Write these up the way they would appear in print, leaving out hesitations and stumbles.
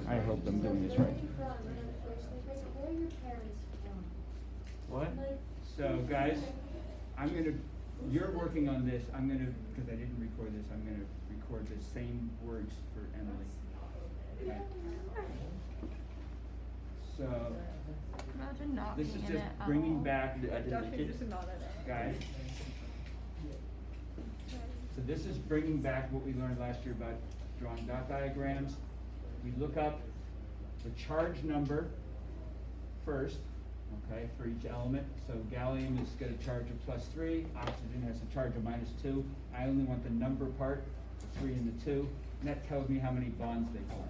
I hope I'm doing this right. What? So guys, you're working on this, because I didn't record this, I'm gonna record the same words for Emily. Okay? So, Imagine not this is being in just it at bringing all. back, not in it. guys. So this is bringing back what we learned last year about drawing dot diagrams. We look up the charge number first, okay, for each element. So gallium has got a charge of +3, oxygen has a charge of -2. I only want the number part, the 3 and the 2, and that tells me how many bonds they form.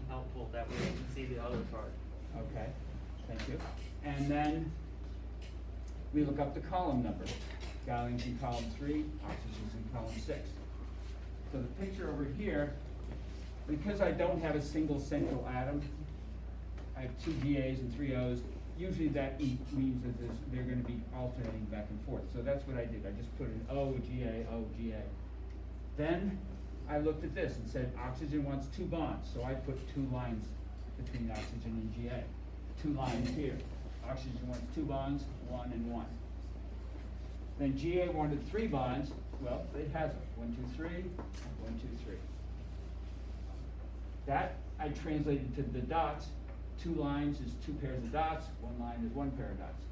Helpful that way you can see the other part. Okay, thank you. And then we look up the column number. Gallium's in column 3, oxygen's in column 6. So the picture over here, because I don't have a single central atom, I have 2 GAs and 3 Os. Usually that means that they're going to be alternating back and forth. So that's what I did. I just put an O, GA, O, GA. Then I looked at this and said oxygen wants 2 bonds. So I put 2 lines between oxygen and GA. 2 lines here. Oxygen wants 2 bonds, 1 and 1. Then GA wanted 3 bonds. Well, it has it. 1, 2, 3, 1, 2, 3. That I translated to the dots. 2 lines is 2 pairs of dots, 1 line is 1 pair of dots.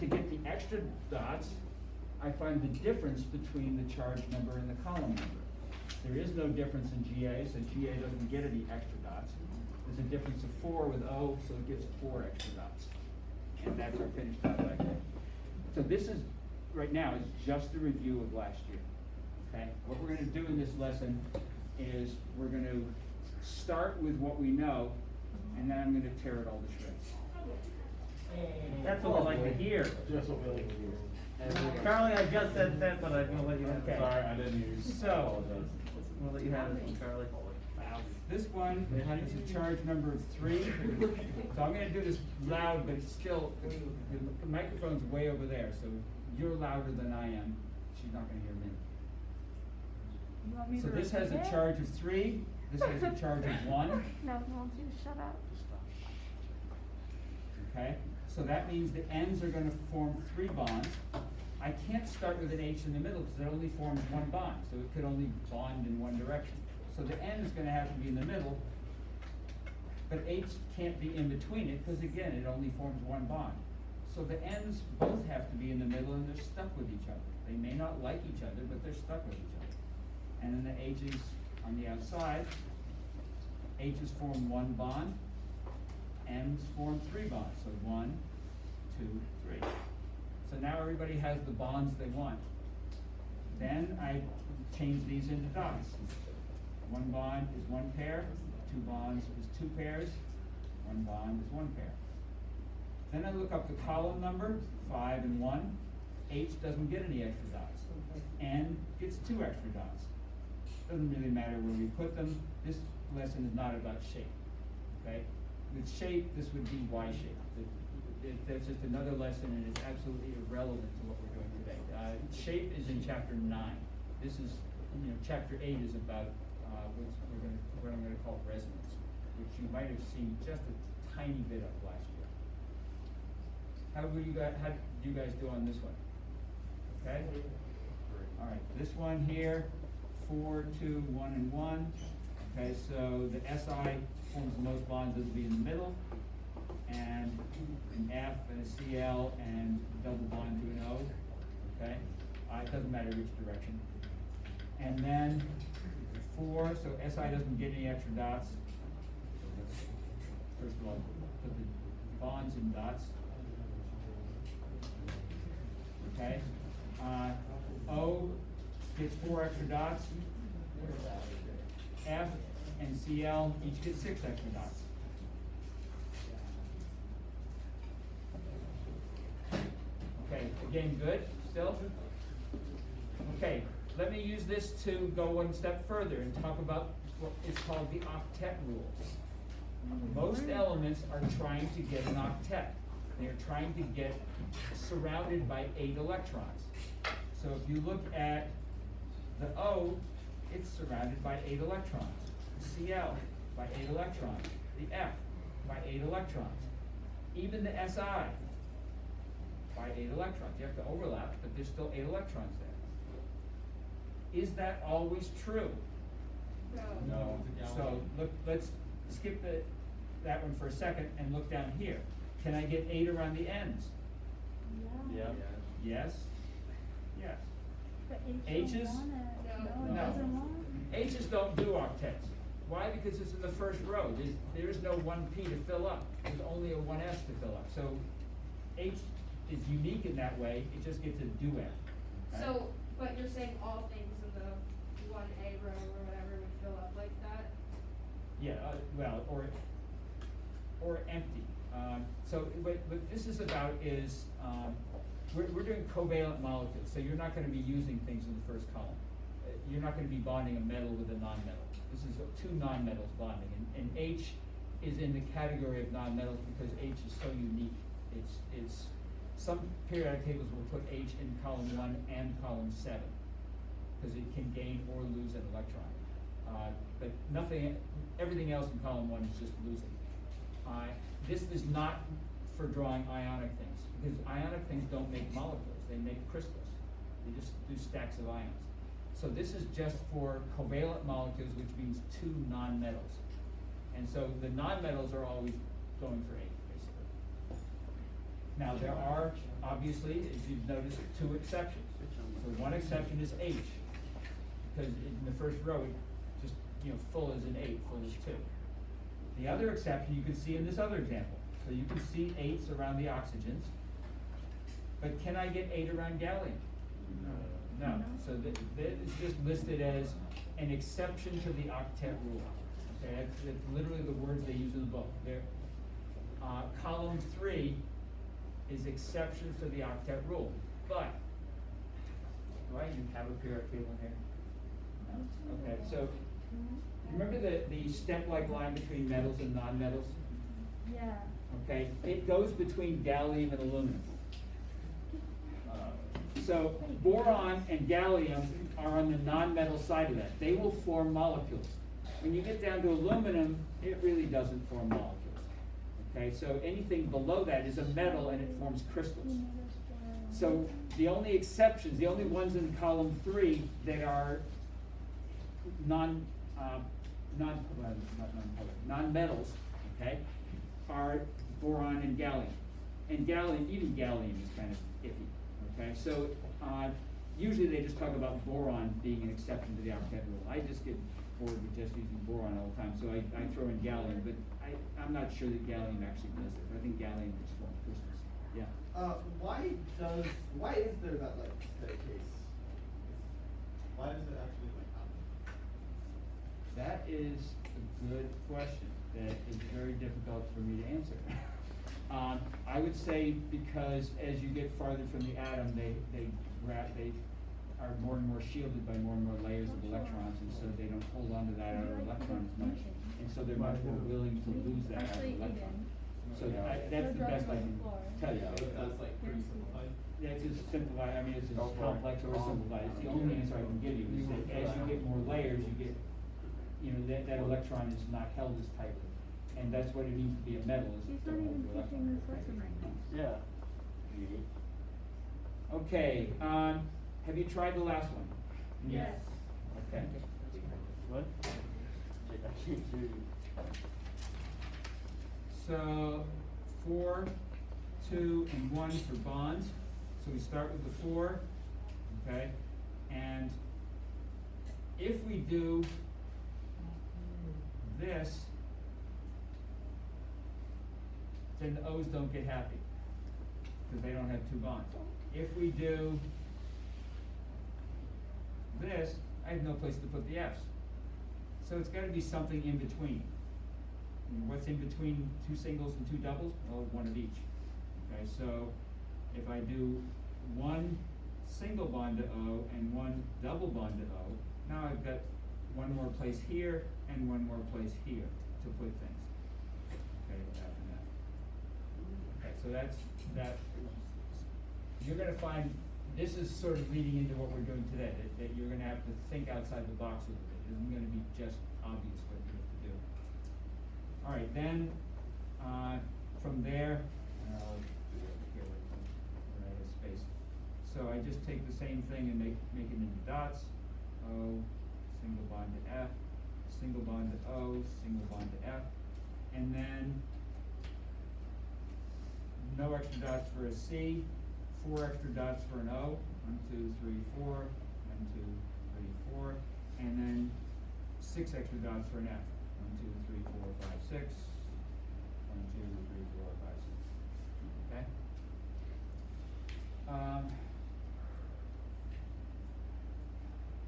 To get the extra dots, I find the difference between the charge number and the column number. There is no difference in GA, so GA doesn't get any extra dots. There's a difference of 4 with O, so it gives 4 extra dots. And that's our finished dot diagram. So this is, right now, is just a review of last year. Okay? What we're going to do in this lesson is we're going to start with what we know, and then I'm going to tear it all to shreds. That's what we like to hear. Just what we like to hear. Charlie, I just said that, but I'm gonna let you have it. Okay. Sorry, I didn't hear you. So, We'll let you have it, Charlie. this one has a charge number of 3. So I'm going to do this loud, but still, the microphone's way over there, so you're louder than I am. She's not going to hear me. You want me So to this has repeat a it? charge of 3. This has a charge of 1. No, he wants you to shut up. Okay? So that means the ends are going to form 3 bonds. I can't start with an H in the middle because it only forms 1 bond, so it could only bond in one direction. So the end is going to have to be in the middle, but H can't be in between it because again, it only forms 1 bond. So the ends both have to be in the middle and they're stuck with each other. They may not like each other, but they're stuck with each other. And then the H's on the outside, H's form 1 bond, M's form 3 bonds. So 1, 2, 3. So now everybody has the bonds they want. Then I change these into dots. 1 bond is 1 pair, 2 bonds is 2 pairs, 1 bond is 1 pair. Then I look up the column number, 5 and 1. H doesn't get any extra dots. N gets 2 extra dots. Doesn't really matter where we put them. This lesson is not about shape. Okay? With shape, this would be Y shape. That's just another lesson, and it's absolutely irrelevant to what we're doing today. Shape is in chapter 9. This is, chapter 8 is about what I'm going to call resonance, which you might have seen just a tiny bit of last year. How did you guys do on this one? Okay. All right. This one here, 4, 2, 1, and 1. Okay. So the SI forms the most bonds that will be in the middle, and an F and a CL and double bond to an O. Okay. It doesn't matter which direction. And then 4, so SI doesn't get any extra dots. So let's, first of all, put the bonds in dots. Okay. O gets 4 extra dots. F and CL each get 6 extra dots. Okay, again, good still? Okay, let me use this to go one step further and talk about what is called the octet rule. Most elements are trying to get an octet. They're trying to get surrounded by 8 electrons. So if you look at the O, it's surrounded by 8 electrons. The Cl by 8 electrons. The F by 8 electrons. Even the Si by 8 electrons. You have to overlap, but there's still 8 electrons there. Is that always true? No. So look, let's skip that one for a second and look down here. Can I get 8 around the ends? Yeah. Yeah. Yes. Yes. But H's? don't want it. No, it No. doesn't want it. H's don't do octets. Why? Because it's in the first row. There is no 1p to fill up. There's only a 1s to fill up. So H is unique in that way. It just gets a duet. right? So, but you're saying all things in the 1A row or whatever would fill up like that? Yeah, well, or empty. So what this is about is, we're doing covalent molecules, so you're not gonna be using things in the first column. You're not gonna be bonding a metal with a non-metal. This is two non-metals bonding, and H is in the category of non-metals because H is so unique. It's some periodic tables will put H in column 1 and column 7, because it can gain or lose an electron. But everything else in column 1 is just losing. This is not for drawing ionic things, because ionic things don't make molecules, they make crystals. They just do stacks of ions. So this is just for covalent molecules, which means two non-metals. And so the non-metals are always going for 8, basically. Now, there are, obviously, as you've noticed, 2 exceptions. So one exception is H, because in the first row, it just, full is an 8, full is 2. The other exception you can see in this other example. So you can see 8s around the oxygens, but can I get 8 around gallium? No. So that is just listed as an exception to the octet rule. Okay, that's literally the words they use in the book. Column 3 is exceptions to the octet rule. But, do I even have a periodic table here? No? Okay, so remember the step-like line between metals and non-metals? Yeah. Okay, it goes between gallium and aluminum. So boron and gallium are on the non-metal side of that. They will form molecules. When you get down to aluminum, it really doesn't form molecules. Okay, so anything below that is a metal and it forms crystals. So the only exceptions, the only ones in column 3 that are non-metals, okay, are boron and gallium. And gallium, even gallium is kind of iffy. Okay, so usually they just talk about boron being an exception to the octet rule. I just get bored with just using boron all the time, so I throw in gallium, but I'm not sure that gallium actually does it. I think gallium just forms crystals. Yeah. Why is there that like staircase? Why does it actually like happen? That is a good question that is very difficult for me to answer. I would say because as you get farther from the atom, they are more and more shielded by more and more layers of electrons, and so they don't hold on to that outer electron as much, and so they're much more willing to lose that outer electron. So that's the best I can tell you. That's like pretty simplified. That's as simplified, I mean, it's as complex or simplified. It's the only answer I can give you, is that as you get more layers, you get, that electron is not held as tightly. And that's what it means to be a metal, is She's to not hold even the teaching electron. this lesson right now. Yeah. Okay, have you tried the last one? Yes. Okay. What? I can't do. So 4, 2, and 1 for bonds. So we start with the 4, okay? And if we do this, then the O's don't get happy, because they don't have 2 bonds. If we do this, I have no place to put the F's. So it's gotta be something in between. And what's in between 2 singles and 2 doubles? Well, 1 of each. Okay, so if I do 1 single bond to O and 1 double bond to O, now I've got 1 more place here and 1 more place here to put things. Okay, F and F. Okay, so that's that. You're gonna find this is sort of leading into what we're doing today, that you're gonna have to think outside the box a little bit. It isn't gonna be just obvious what you have to do. All right, then, from there, I'll do it here where I have space. So I just take the same thing and make it into dots. O, single bond to F, single bond to O, single bond to F, and then no extra dots for a C, 4 extra dots for an O, 1, 2, 3, 4, 1, 2, 3, 4, and then 6 extra dots for an F, 1, 2, 3, 4, 5, 6, 1, 2, 3, 4, 5, 6, okay?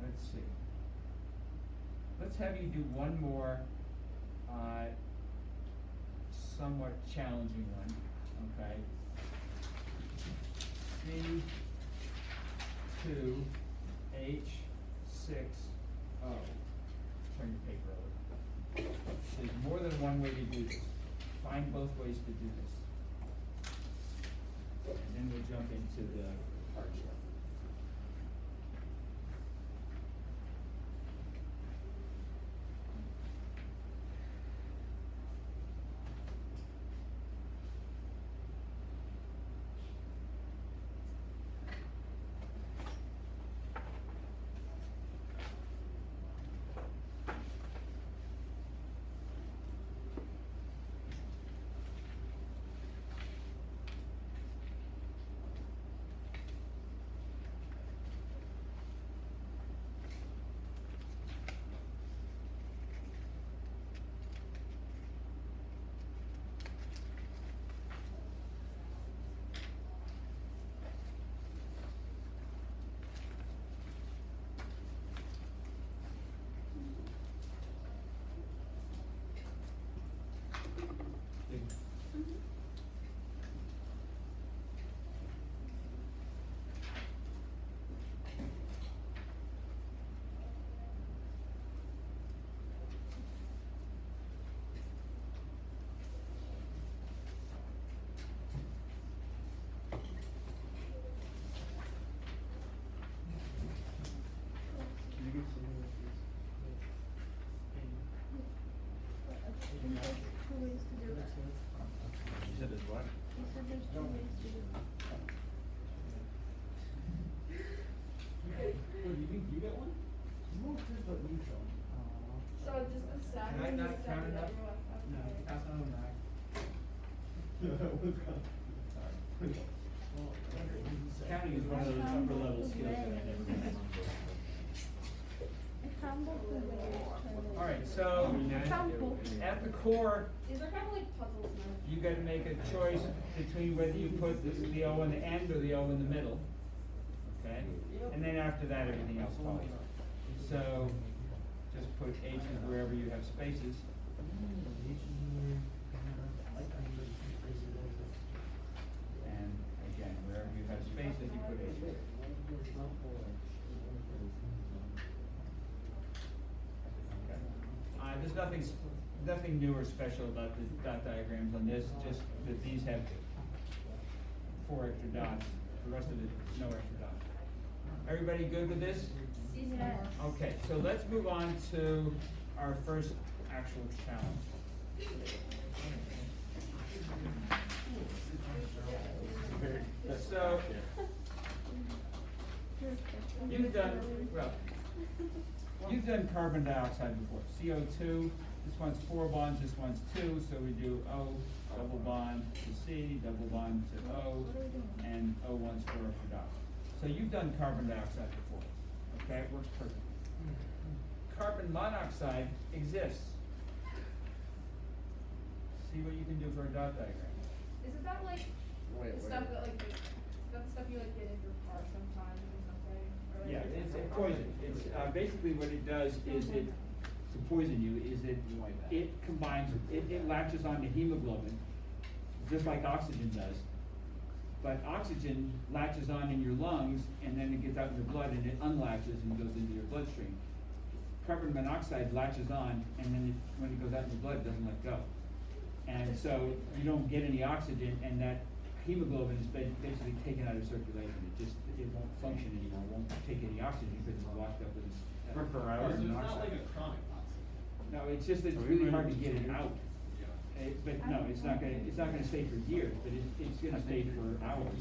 Let's see. Let's have you do one more, somewhat challenging one, okay? C2H6O. Turn your paper over. There's more than one way to do this. Find both ways to do this. And then we'll jump into the hard stuff. Two ways to do it. You said there's what? He said there's 2 ways to do it. Do you think you got one? No, here's what you show. So just the Can I second, not the count second it up? everyone, No, okay. pass on the back. Yeah, that was kind of. Counting is one of those upper level skills that I never got. I found both the ways. All right, so at the core, These are kind of like puzzles now. you gotta make a choice between whether you put the O in the end or the O in the middle, okay? And then after that, everything else follows. So, just put H's wherever you have spaces. And again, wherever you have spaces, you put H's. There's nothing new or special about the dot diagrams on this, just that these have 4 extra dots, the rest of it, no extra dots. Everybody good with this? Yes. Okay, so let's move on to our first actual challenge. So, you've done carbon dioxide before, CO2, this one's 4 bonds, this one's 2, so we do O, double bond to C, double bond to O, and O one's 4 extra dots. So you've done carbon dioxide before, okay, it works perfect. Carbon monoxide exists. See what you can do for a dot diagram. Isn't that like Wait, the stuff that like, that's the stuff you like get in your car sometimes or something? Or like Yeah, it's a poison. It's, basically what it does is to poison you, is it combines, it latches onto hemoglobin, just like oxygen does. But oxygen latches on in your lungs, and then it gets out in your blood, and it unlatches and goes into your bloodstream. Carbon monoxide latches on, and then when it goes out in your blood, it doesn't let go. And so you don't get any oxygen, and that hemoglobin is basically taken out of circulation, it won't function anymore, it won't take any oxygen because it's locked up in. For So carbon it's not monoxide. like a chronic toxin. No, it's just, it's really hard to get it out. But no, it's not gonna stay for years, but it's gonna stay for hours.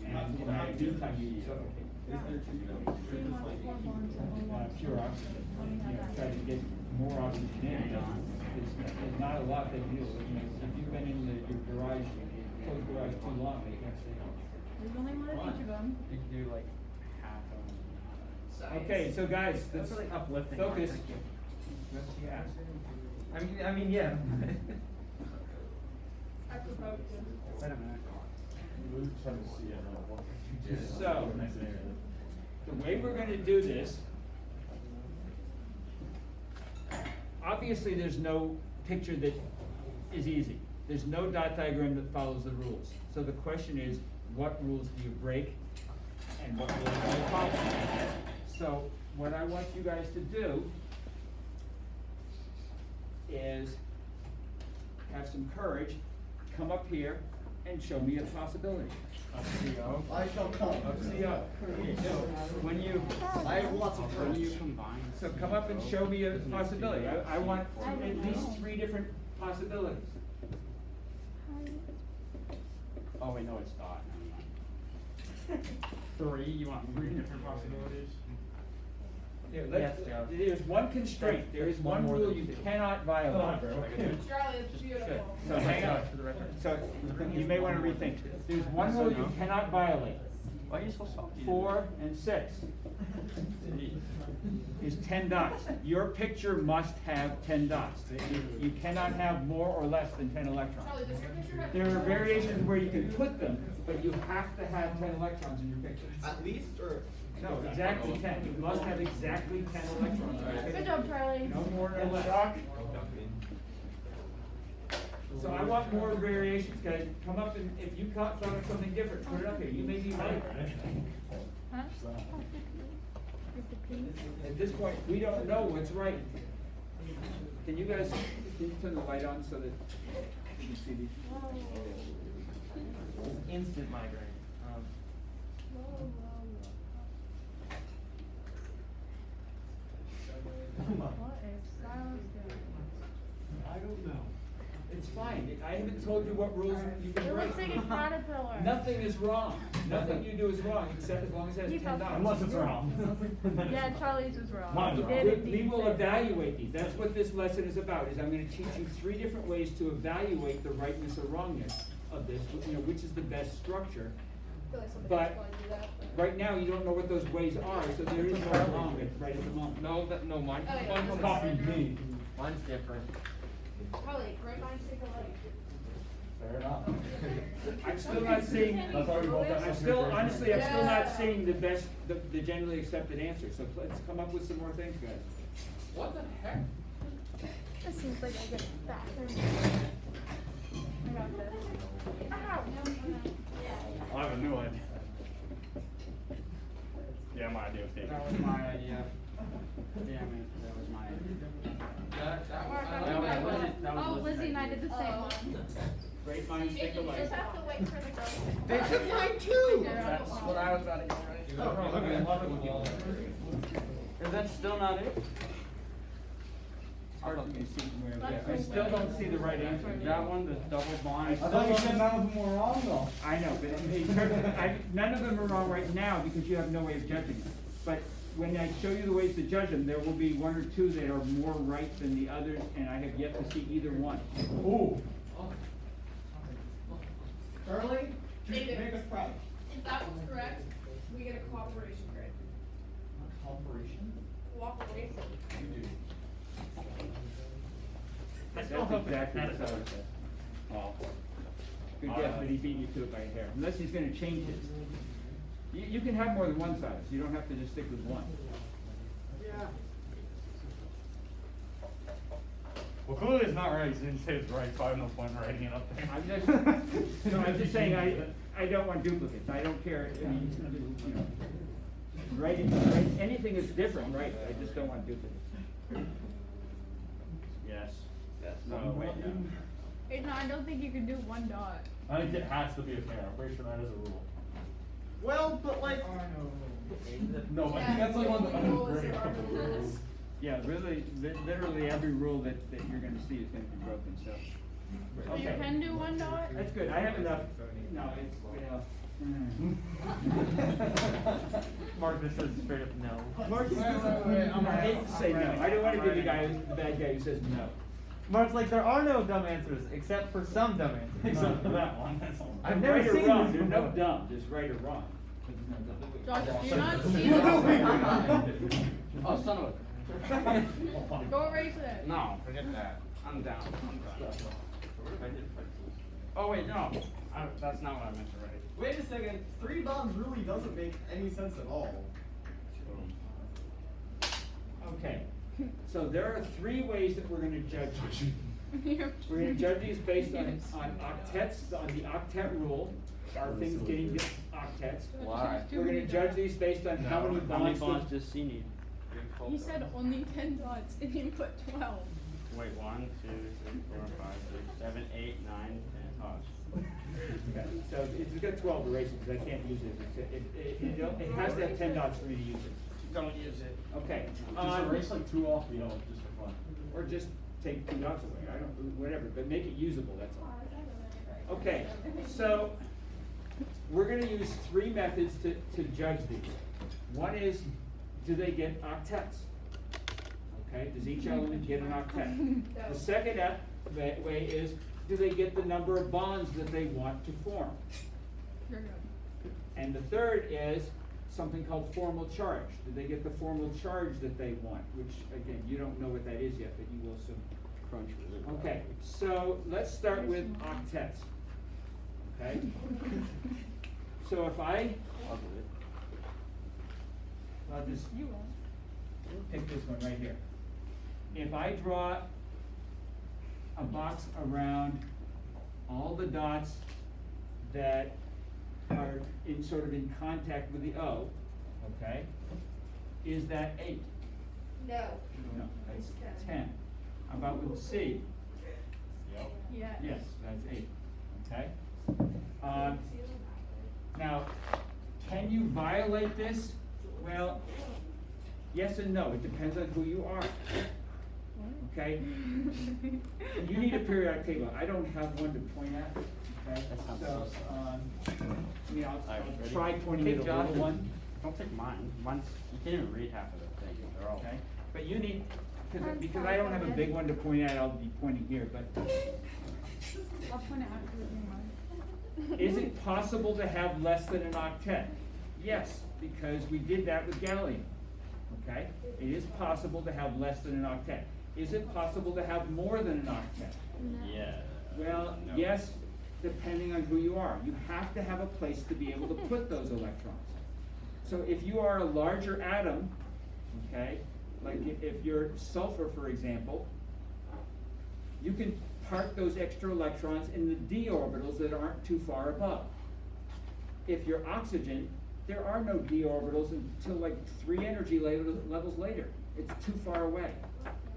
And in that meantime, you suffocate. Is there two, Three just more, like, four bonds or one. Pure oxygen, try to get more oxygen in, there's not a lot they can do. If you've been in your garage, closed garage too long, they can't stay on. There's only one of each of them. You can do like half of them. Okay, so guys, let's That's really uplifting. focus. Thank you. Yeah. I mean, yeah. I provoked him. Wait a minute. We were trying to see it. So, the way we're gonna do this, obviously there's no picture that is easy. There's no dot diagram that follows the rules. So the question is, what rules do you break and what rules do you follow? So what I want you guys to do is have some courage, come up here and show me a possibility. I shall come. When you, I have lots of courage. so come up and show me a possibility. I want at least 3 different possibilities. Oh wait, no, it's dot. Never mind. 3, you want 3 different possibilities? Here, Yes, Joe. there's one constraint, there is That's one one more rule than you 2. cannot violate. Charlie, it's beautiful. So hang on, For the record. so you may wanna rethink. There's one rule you cannot violate. Why are you so salty? 4 and 6 is 10 dots. Your picture must have 10 dots. You cannot have more or less than 10 electrons. Charlie, does your picture have? There are variations where you can put them, but you have to have 10 electrons in your picture. At least, or? No, exactly 10. You must have exactly 10 electrons in your Good picture. job, Charlie. No more, no less. So I want more variations, guys. Come up and, if you thought of something different, put it up here. You may be right. Huh? With the pink. At this point, we don't know what's right. Can you guys, can you turn the light on so that you can see these? Whoa. Instant migraine. Whoa, whoa, whoa. What is Silas doing? I don't know. It's fine. I haven't told you what rules you can It break. looks like a caterpillar. Nothing is wrong. Nothing you do is wrong, except as long as it has You 10 felt- dots. Unless it's wrong. Yeah, Charlie's was wrong. Mine's He wrong. did We indeed will say- evaluate these. That's what this lesson is about, is I'm gonna teach you 3 different ways to evaluate the rightness or wrongness of this, which is the best structure. I feel like somebody But- else wanted to do that. Right now, you don't know what those ways are, so there is no wrong right at the moment. No, mine. Oh, yeah. Mine's Copied me. Mine's different. Charlie, great minds think alike. Fair enough. I'm still not seeing, That's why we both got I'm still, honestly, I'm still not Yeah. seeing the best, the generally accepted answer, so let's come up with some more things, guys. What the heck? This seems like I get faster. I got this. Ow! I have a new idea. Yeah, my idea was taken. That was my idea. Damn it, that was my idea. That was Lizzie- that was Oh, Lizzie's Lizzie and I idea. did the same Oh. one. Great minds think You alike. just have to wait for the girls to come. They back. took mine too! That's what I was about to get Oh, right. okay, I love it when Is that still not it? It's hard for me to see from where, yeah, I still don't see the right answer. That one, the double bond. I thought you said none of them were wrong though. I know, but none of them are wrong right now because you have no way of judging them. But when I show you the ways to judge them, there will be 1 or 2 that are more right than the others, and I have yet to see either one. Ooh. Charlie, David. make us proud. If that was correct, we get a cooperation grade. Cooperation? Cooperation. You do. That's exactly what I said. Oh. Good guess, but he beat you to it by a hair, unless he's gonna change his. You can have more than one size, you don't have to just stick with one. Well, clearly it's not right. You didn't say it's right, so I have no point in writing it up there. I'm just, no, I'm just saying, I don't want duplicates, I don't care, I mean, you know. Anything that's different, right, I just don't want duplicates. Yes. Yes. No, wait, no. Wait, no, I don't think you can do 1 dot. I think it has to be a pair. I'm pretty sure that is a rule. Well, but like, No, I Yeah, think that's like one of the rules ungraded are couple rules. rules. Yeah, really, literally every rule that you're gonna see is gonna be broken, so. So you Okay. can do one dot? That's good, I have enough, no, it's, well. Mark just says straight up no. Mark, I hate to say no, I don't wanna be the guy, the bad guy who says no. Mark's like, there are no dumb answers, except for some dumb answers. Except for that one, that's all. I've never Right or seen wrong, this there's no before. dumb, just right or wrong. But there's no dumb. Josh, do you not see this? Oh, son of a. Go erase it. No, forget that. I'm down. I'm done. Oh wait, no. That's not what I meant to write. wait a second, 3 bonds really doesn't make any sense at all. Okay, so there are 3 ways that we're gonna judge these. We're gonna judge these based on octets, on the octet rule. Are things getting to octets? Why? We're gonna judge these based on how many bonds. does C need? He said only 10 dots and you put 12. Wait, 1, 2, 3, 4, 5, 6, 7, 8, 9, 10. Oh. Okay, so it's got 12 erasers, because I can't use it. It has to have 10 dots for me to use it. Don't use it. Okay. Just erase like 2 off the O, just for fun. Or just take 2 dots away, I don't, whatever, but make it usable, that's all. Okay, so we're gonna use 3 methods to judge these. One is, do they get octets? Okay, does each element get an octet? The second way is, do they get the number of bonds that they want to form? You're good. And the third is something called formal charge. Do they get the formal charge that they want? Which, again, you don't know what that is yet, but you will soon. Crunch was Okay, so let's start with octets. Okay? So if I'll just You won't. pick this one right here. If I draw a box around all the dots that are in sort of in contact with the O, okay, is that 8? No. No, that's 10. How about with C? Yes. Yes, that's 8, okay? Now, can you violate this? Well, yes and no, it depends on who you are. Okay? You need a periodic table, I don't have one to point at, okay? That sounds So, so sad. I'll Alright, ready? try pointing Take at a little Josh's. one, Don't take mine. Mine's, you can't even read half of the thing. They're all. okay? But you need, because I don't have a big one to point at, I'll be pointing here, but I'll point it out to you. is it possible to have less than an octet? Yes, because we did that with gallium, okay? It is possible to have less than an octet. Is it possible to have more than an octet? Yeah. Well, No. yes, depending on who you are. You have to have a place to be able to put those electrons. So if you are a larger atom, okay, like if you're sulfur, for example, you can park those extra electrons in the d orbitals that aren't too far above. If you're oxygen, there are no d orbitals until like 3 energy levels later. It's too far away.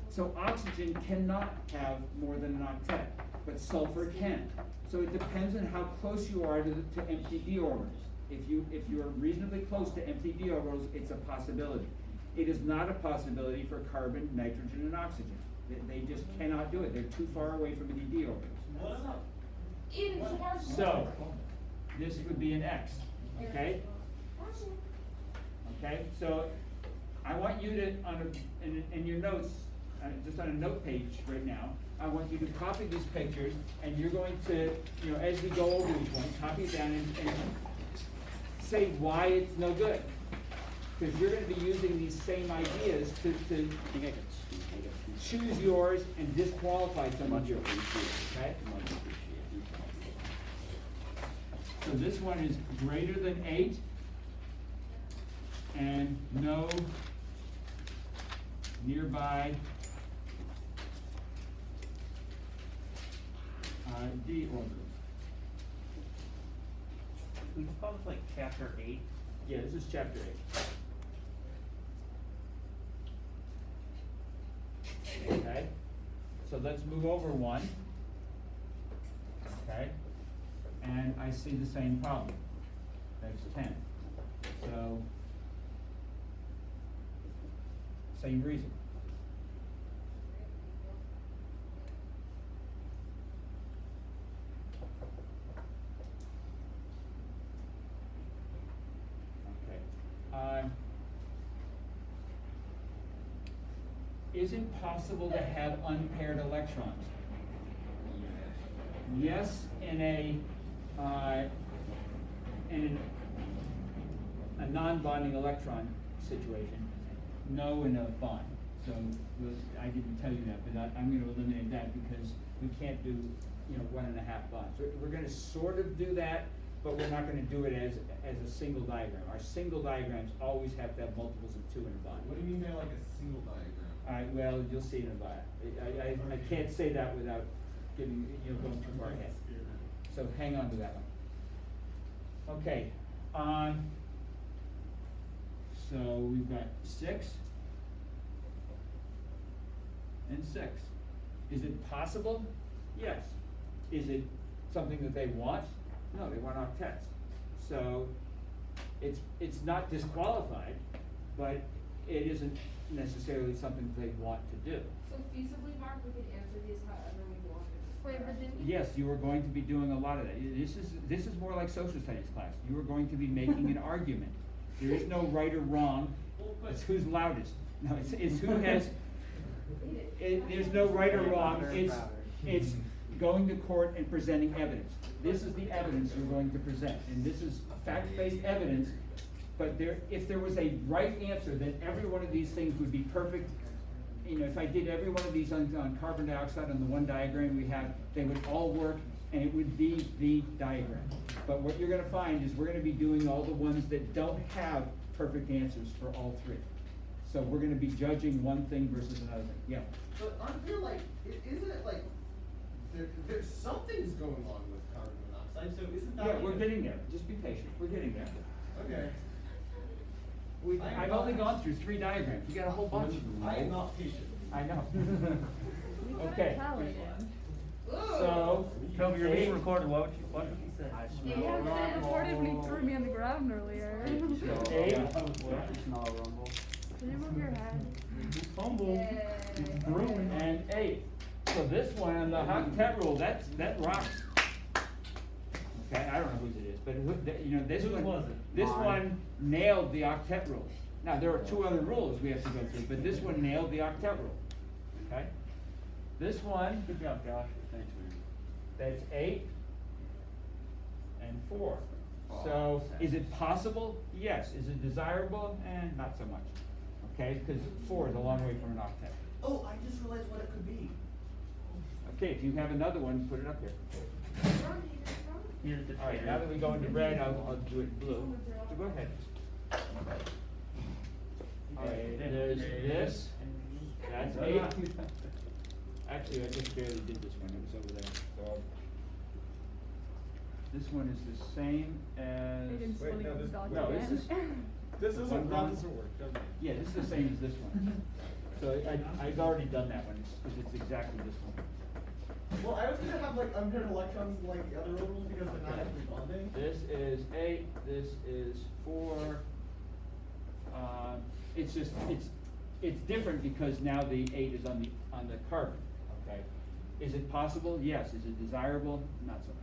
So oxygen cannot have more than an octet, but sulfur can. So it depends on how close you are to empty d orbitals. If you're reasonably close to empty d orbitals, it's a possibility. It is not a possibility for carbon, nitrogen, and oxygen. They just cannot do it. They're too far away from any d orbitals. So, this would be an X, okay? Okay, so I want you to, in your notes, just on a note page right now, I want you to copy these pictures, and you're going to, as we go over each one, copy it down and say why it's no good. Because you're gonna be using these same ideas to choose yours and disqualify some of yours, okay? So this one is greater than 8, and no nearby d orbitals. We can call this like chapter 8. Yeah, this is chapter 8. Okay, so let's move over one. Okay, and I see the same problem. That's 10. So, same reason. Okay. Is it possible to have unpaired electrons? Yes, in a non-bonding electron situation. No in a bond. So I didn't tell you that, but I'm going to eliminate that because we can't do 1.5 bonds. We're going to sort of do that, but we're not going to do it as a single diagram. Our single diagrams always have to have multiples of 2 in a bond. What do you mean by like a single diagram? Well, you'll see in a bit. I can't say that without going too far ahead. So hang on to that one. Okay. So we've got 6 and 6. Is it possible? Yes. Is it something that they want? No, they want octets. So it's not disqualified, but it isn't necessarily something they want to do. So feasibly, Mark, we could answer these however we want. Wait, but didn't you? Yes, you are going to be doing a lot of that. This is more like social studies class. You are going to be making an argument. There is no right or wrong. It's who's loudest. No, it's who has. There's no right or wrong. It's going to court and presenting evidence. This is the evidence you're going to present, and this is fact-based evidence. But if there was a right answer, then every one of these things would be perfect. If I did every one of these on carbon dioxide on the one diagram we have, they would all work, and it would be the diagram. But what you're going to find is we're going to be doing all the ones that don't have perfect answers for all 3. So we're going to be judging one thing versus another thing. Yeah. But aren't there like, isn't it like, there's something's going on with carbon monoxide, so isn't that? Yeah, like we're getting there. Just be patient. We're getting there. Okay. I've only gone through 3 diagrams. You got a whole bunch of them. I am not patient. I know. You got Okay. tallied in. So, Toby, you're being 8. recorded. What would you say? Yeah, they reported when he threw me on the ground earlier. So, 8. Can you move your head? Fumble. Brewing. And 8. So this one on the octet rule, that rocks. Okay, I don't know whose it is, but this Whose one, was it? this one nailed the octet rule. Now there are 2 other rules we have to go through, but this one nailed the octet rule. Okay, this one, Good job, Josh. Thanks, man. that's 8 and 4. So is it possible? Yes. Is it desirable? Not so much. Okay, because 4 is a long way from an octet. Oh, I just realized what it could be. Okay, if you have another one, put it up here. Here's the All right, now that we go into red, I'll do it in blue. So go ahead. All right, there's this. That's 8. Actually, I just barely did this one. It was over there. So this one is the same as. They didn't Wait, slowly no, go this- dog no, again. this is- This One isn't, that bond. doesn't work, doesn't it? Yeah, this is the same as this one. So I've already done that one because it's exactly this one. Well, I was gonna have like unpaired electrons in like the other rules because they're not actually bonding. This is 8. This is 4. It's just it's different because now the 8 is on the carbon. Okay, is it possible? Yes. Is it desirable? Not so much.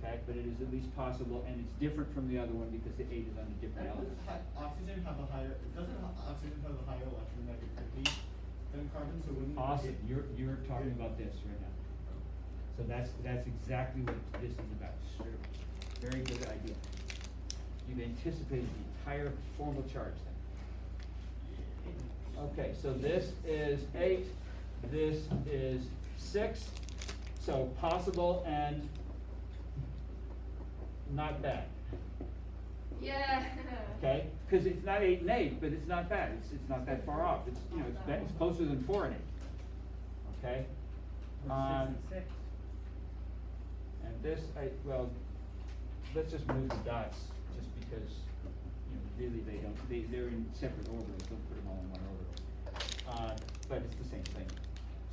Okay, but it is at least possible, and it's different from the other one because the 8 is on a different element. Oxygen have a higher, doesn't oxygen have a higher electronegativity than carbon, so wouldn't. Awesome. You're talking about this right now. So that's exactly what this is about. Very good idea. You've anticipated the entire formal charge then. Okay, so this is 8, this is 6, so possible and not bad, Yeah. okay? Because it's not 8 and 8, but it's not bad, it's not that far off, it's it's closer than 4 and 8, okay? And this, let's just move the dots, just because, really they're in separate orbitals, don't put them all in one orbital. But it's the same thing.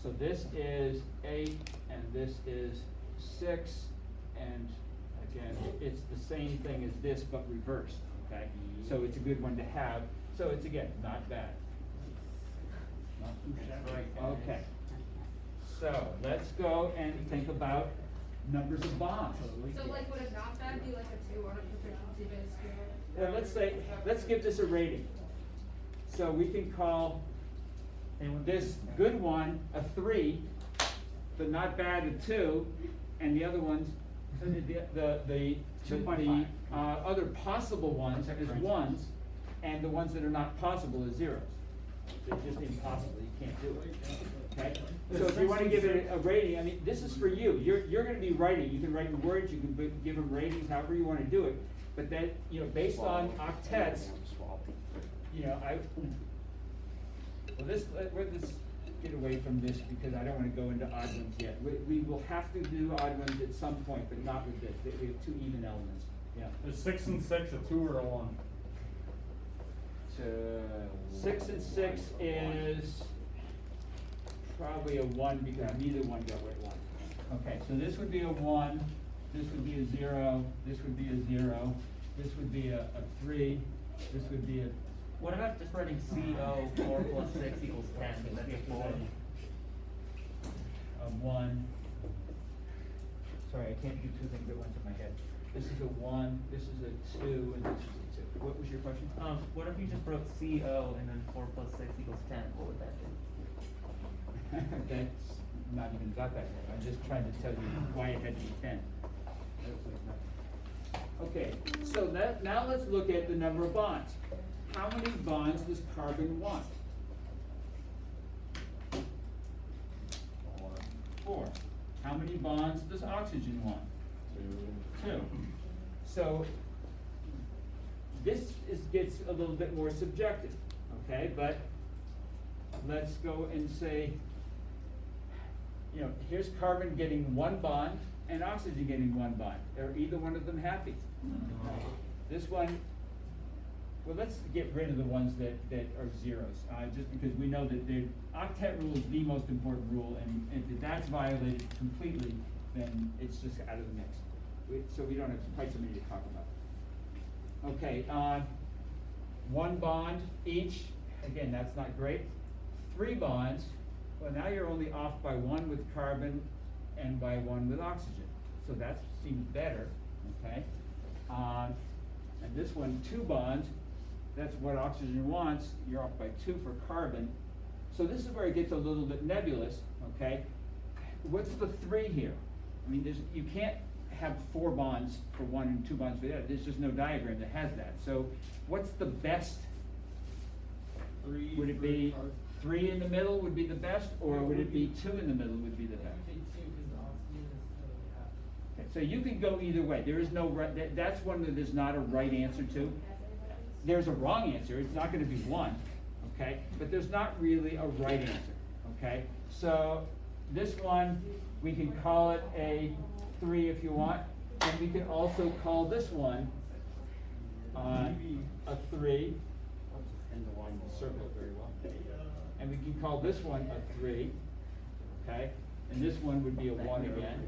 So this is 8, and this is 6, And again, it's the same thing as this, but reversed, okay? So it's a good one to have, so it's again, not bad. Not too shabby. Okay, so let's go and think about numbers of bonds. So like would it not bad be like a 2 on a proficiency based scale? Well, let's give this a rating. So we can call this good one a 3, the not bad a 2, and the other ones, the 2.5. other possible ones as 1s, and the ones that are not possible as 0s. They're just impossible, you can't do it, okay? So if you wanna give it a rating, I mean, this is for you, you're gonna be writing, you can write in words, you can give them ratings, however you wanna do it, but that, you know, based on octets, you know, let's get away from this because I don't wanna go into odd ones yet. We will have to do odd ones at some point, but not with this, we have 2 even elements, yeah. Is 6 and 6 a 2 or a 1? 6 and 6 is probably a 1 because neither one got what it wanted. Okay, so this would be a 1, this would be a 0, this would be a 0, this would be a 3, this would be a. What about just writing CO 4 plus 6 equals 10? Would that be a 4? A 1. Sorry, I can't do 2 things at once in my head. This is a 1, this is a 2, and this is a 2. What was your question? What if you just wrote CO and then 4 plus 6 equals 10? What would that do? That's not even got that yet. I'm just trying to tell you why it had to be 10. Okay, so now let's look at the number of bonds. How many bonds does carbon want? 4. How many bonds does oxygen want? 2. So this gets a little bit more subjective, okay? But let's go and say, you know, here's carbon getting 1 bond and oxygen getting 1 bond. Are either one of them happy? This one, well, let's get rid of the ones that are zeros, just because we know that the octet rule is the most important rule, and if that's violated completely, then it's just out of the mix. So we don't have quite so many to talk about. Okay, 1 bond each, again, that's not great. 3 bonds, well, now you're only off by 1 with carbon and by 1 with oxygen. So that seems better, okay? And this one, 2 bonds, that's what oxygen wants, you're off by 2 for carbon. So this is where it gets a little bit nebulous, okay? What's the 3 here? I mean, you can't have 4 bonds for 1 and 2 bonds for the other. There's just no diagram that has that. So what's the best? 3. Would it be 3 in the middle would be the best, or would it be 2 in the middle would be the best? Okay, so you can go either way. There is no right, that's one that there's not a right answer to. There's a wrong answer, it's not gonna be 1, okay? But there's not really a right answer, okay? So this one, we can call it a 3 if you want, and we can also call this one a 3. And the 1 will circle it very well. And we can call this one a 3, okay? And this one would be a 1 again.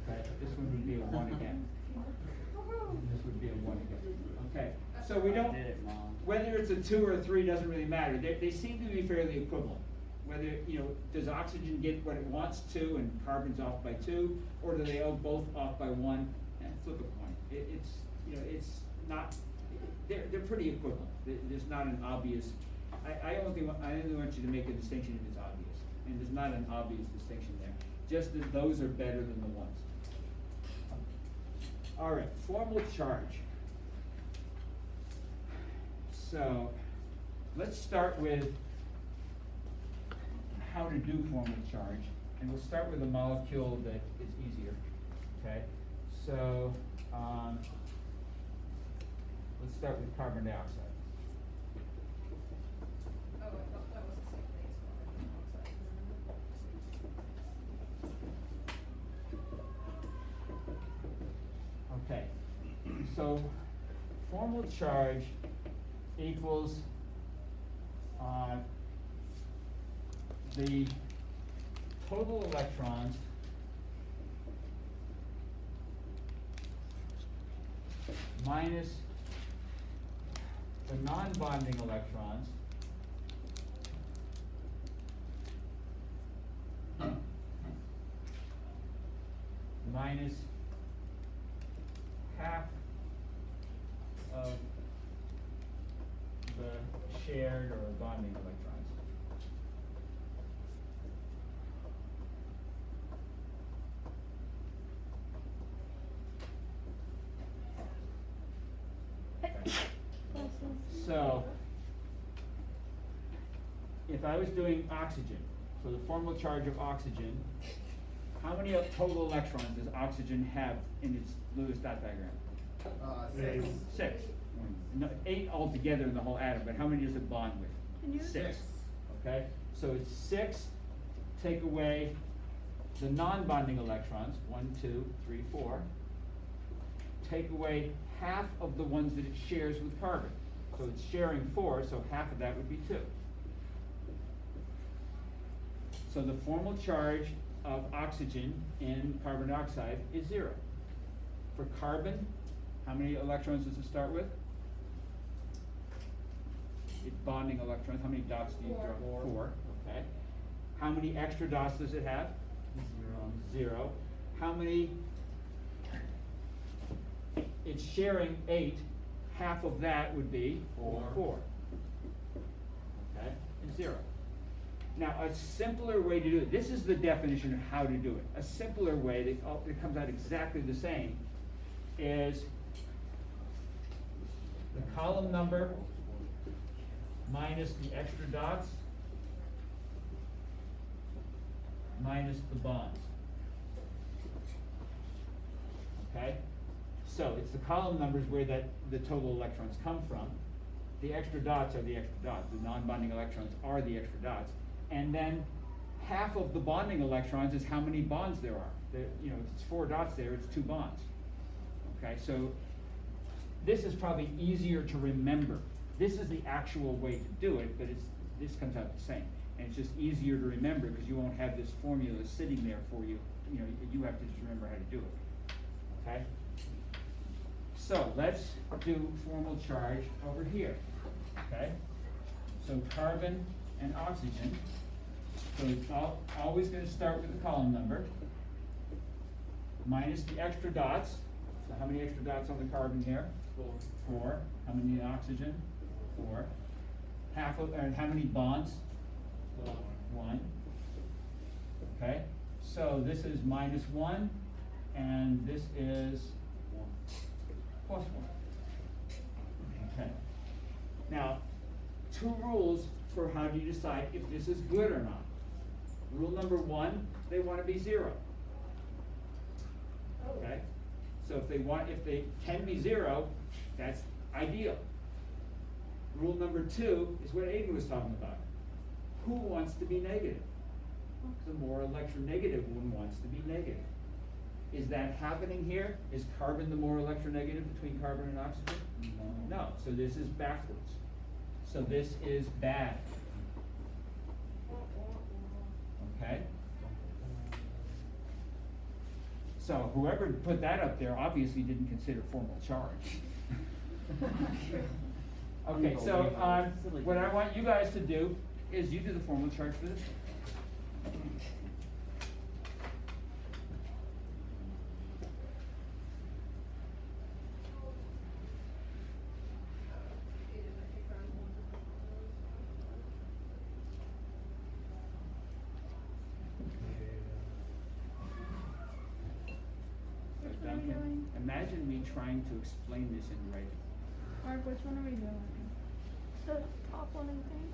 Okay, this one would be a 1 again. And this would be a 1 again. Okay, so we don't, whether it's a 2 or a 3 doesn't really matter. They seem to be fairly equivalent. Whether, you know, does oxygen get what it wants to and carbon's off by 2, or do they both off by 1? And flip a coin. It's, you know, it's not, they're pretty equivalent. There's not an obvious, I only want you to make a distinction if it's obvious. And there's not an obvious distinction there. Just that those are better than the ones. All right, formal charge. So let's start with how to do formal charge. And we'll start with a molecule that is easier, okay? So let's start with carbon dioxide. Oh, I thought that was the same thing as carbon dioxide. Okay, so formal charge equals the total electrons minus the non-bonding electrons minus half of the shared or bonding electrons. So, if I was doing oxygen, so the formal charge of oxygen, how many total electrons does oxygen have in its Lewis dot diagram? 6. 6. No, 8 altogether in the whole atom, but how many does it bond Can you- with? 6. Okay, so it's 6, take away the non-bonding electrons, 1, 2, 3, 4. Take away half of the ones that it shares with carbon. So it's sharing 4, so half of that would be 2. So the formal charge of oxygen in carbon dioxide is 0. For carbon, how many electrons does it start with? It's bonding electrons. How many dots do you draw? 4. Okay. How many extra dots does it have? 0. How many? It's sharing 8. Half of that would be 4. Okay, and 0. Now, a simpler way to do it, this is the definition of how to do it. A simpler way that comes out exactly the same is the column number minus the extra dots minus the bonds. Okay? So it's the column numbers where the total electrons come from. The extra dots are the extra dots. The non-bonding electrons are the extra dots. And then half of the bonding electrons is how many bonds there are. If it's 4 dots there, it's 2 bonds. Okay, so this is probably easier to remember. This is the actual way to do it, but this comes out the same. And it's just easier to remember because you won't have this formula sitting there for you. You have to just remember how to do it. Okay? So let's do formal charge over here. Okay? So carbon and oxygen. So it's always going to start with the column number minus the extra dots. So how many extra dots on the carbon here? 4. How many in oxygen? 4. How many bonds? 1. Okay. So this is minus 1, and this is plus 1. Okay. Now, 2 rules for how do you decide if this is good or not. Rule number 1, they want to be 0. Okay? So if they can be 0, that's ideal. Rule number 2 is what Adv was talking about. Who wants to be negative? The more electronegative one wants to be negative. Is that happening here? Is carbon the more electronegative between carbon and oxygen? No. So this is backwards. So this is bad. Okay? So whoever put that up there obviously didn't consider formal charge. Okay, so what I want you guys to do is you do the formal charge for this. What are we doing? Imagine me trying to explain this in writing. Mark, which one are we doing? The top one, I think.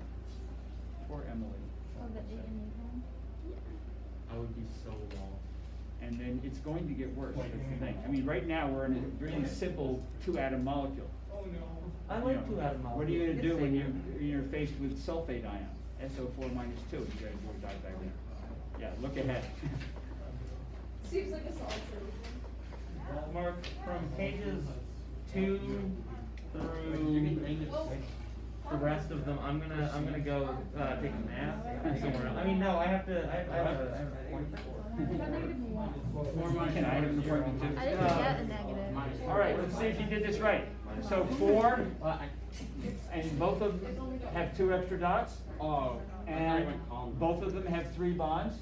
Poor Emily. Oh, the 8 and 8 one? Yeah. I would be so lost. And then it's going to get worse, that's the thing. I mean, right now, we're in a really simple 2-atom molecule. I You like know, 2 atom molecules. What are you gonna do when you're faced with sulfate ion, SO4 minus 2, you gotta do a dot diagram. Yeah, look ahead. Seems like a solid solution. Mark, from pages 2 through the rest of them, I'm gonna go take a nap somewhere else. I mean, no, I have a point. got -1. Can I have an appointment too? I didn't get a negative. All right, let's see if you did this right. So 4, and both of them have 2 extra dots, Oh. and both of them have 3 bonds.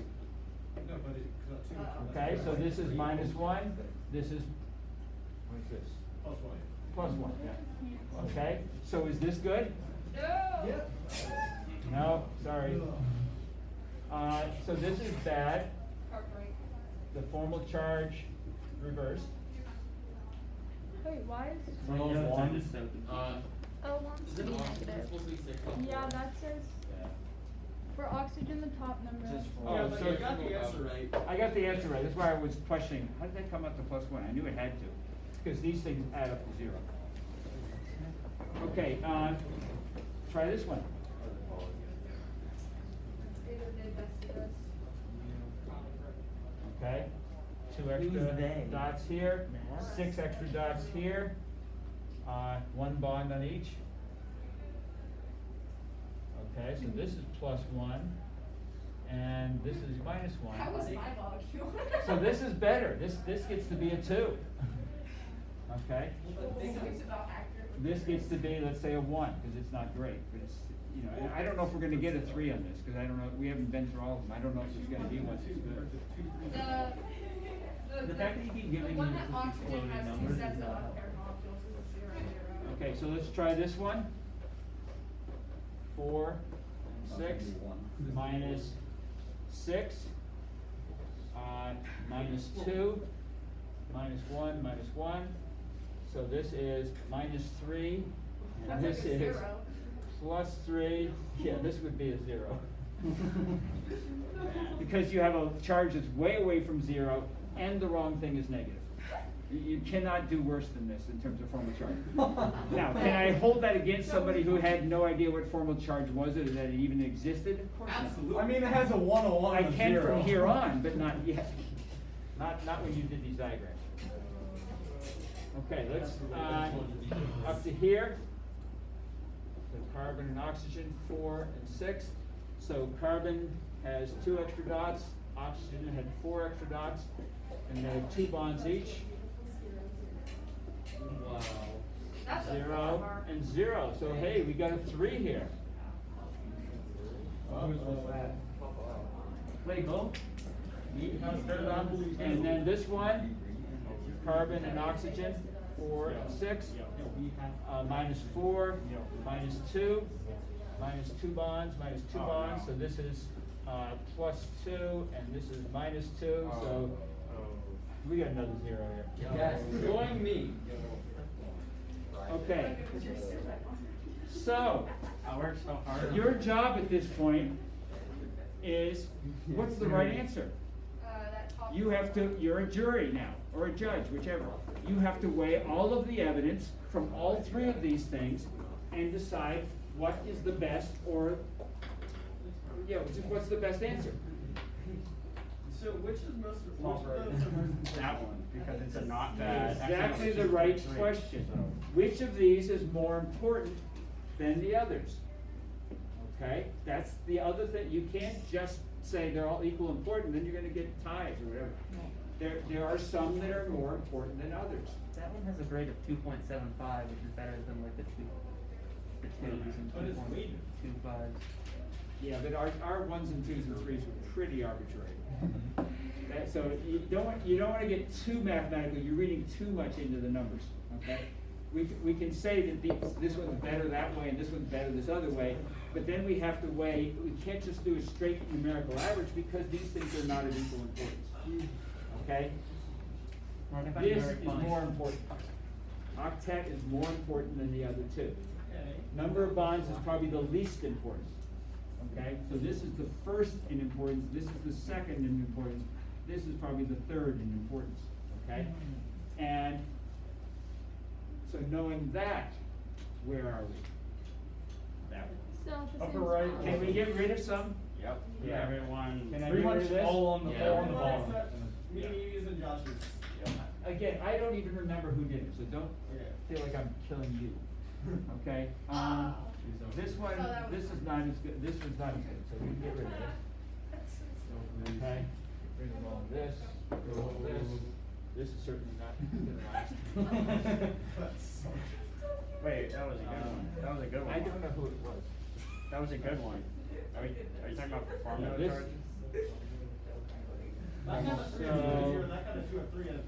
No, but it, cause that's Okay, so this is -1, this is, what is this? plus 1. +1, yeah. Okay, so is this good? No. No, sorry. So this is bad, Heartbreak. the formal charge reversed. Wait, why is So those ones, O wants to be negative? Yeah, that says for oxygen the top number. Oh, but so you got the answer right. I got the answer right, that's why I was questioning, how did that come up to +1? I knew it had to, because these things add up to 0. Okay, try this one. Either did best to this. Okay, 2 Who's extra they? dots here, Mass? 6 extra dots here, 1 bond on each. Okay, so this is +1, and this is -1. That was my molecule. So this is better, this gets to be a 2. Okay, This is about accurate. this gets to be, let's say, a 1, because it's not great, but it's, you know, and I don't know if we're gonna get a 3 on this, because I don't know, we haven't been through all of them, I don't know if there's gonna be one that's good. The fact that you keep giving the one me that these oxygen floating has 2 numbers sets is of not unpaired molecules is a 0, 0. Okay, so let's try this one. 4 and 6 minus 6, -2, -1, -1. So this is -3, and That's this like a is 0. +3. Yeah, this would be a 0. Because you have a charge that's way away from 0, and the wrong thing is negative. You cannot do worse than this in terms of formal charge. Now, can I hold that against somebody who had no idea what formal charge was, or that it even existed? Of course not. I mean, it has a 101 I and a can 0. from here on, but not yet. Not when you did these diagrams. Okay, let's, up to here. So carbon and oxygen, 4 and 6. So carbon has 2 extra dots, oxygen had 4 extra dots, and they have 2 bonds each. Wow. That's a 0 mark. and 0. So hey, we got a 3 here. Lego. And then this one, carbon and oxygen, 4 and 6. -4, -2, -2 bonds, -2 bonds. So this is +2, and this is -2. So we got another 0 here. Yes. Join me. Okay. So I worked so hard. your job at this point is, what's the right answer? That top. You have to, you're a jury now, or a judge, whichever. You have to weigh all of the evidence from all 3 of these things and decide what is the best, or, yeah, what's the best answer? So which is most, which of those are most important? That one, because it's a not bad. Exactly the right question. Which of these is more important than the others? Okay, that's the other thing, you can't just say they're all equal important, then you're gonna get ties or whatever. There are some that are more important than others. That one has a grade of 2.75, which is better than like the 2s and But it's weighted. 2.25s. Yeah, but our 1s and 2s and 3s were pretty arbitrary. So you don't wanna get too mathematical, you're reading too much into the numbers, okay? We can say that this one's better that way and this one's better this other way, but then we have to weigh, we can't just do a straight numerical average because these things are not of equal importance, okay? Mark, I find This it very is funny. more important. Octet is more important than the other 2. Number of bonds is probably the least important, okay? So this is the first in importance, this is the second in importance, this is probably the third in importance, okay? And so knowing that, where are we? That one. Still at the Upper same right. spot. Can we get rid of some? Yep. Yeah. Everyone. Can I Pretty get rid much of this? all on the Yeah. floor on the Well, bottom. except me, Evie's, and Josh's. Again, I don't even remember who did it, so don't Okay. feel like I'm killing you, okay? This one, Oh, that was this is fun. not as good, this one's not as good, so we can get rid of this, okay? this, this. This is certainly not gonna last. Wait, that was a good one. That was a good one. I don't know who it was. That was a good one. Are you talking about formula this- charges? That got a 3 So- and 2 0, that got a 2 and 3 and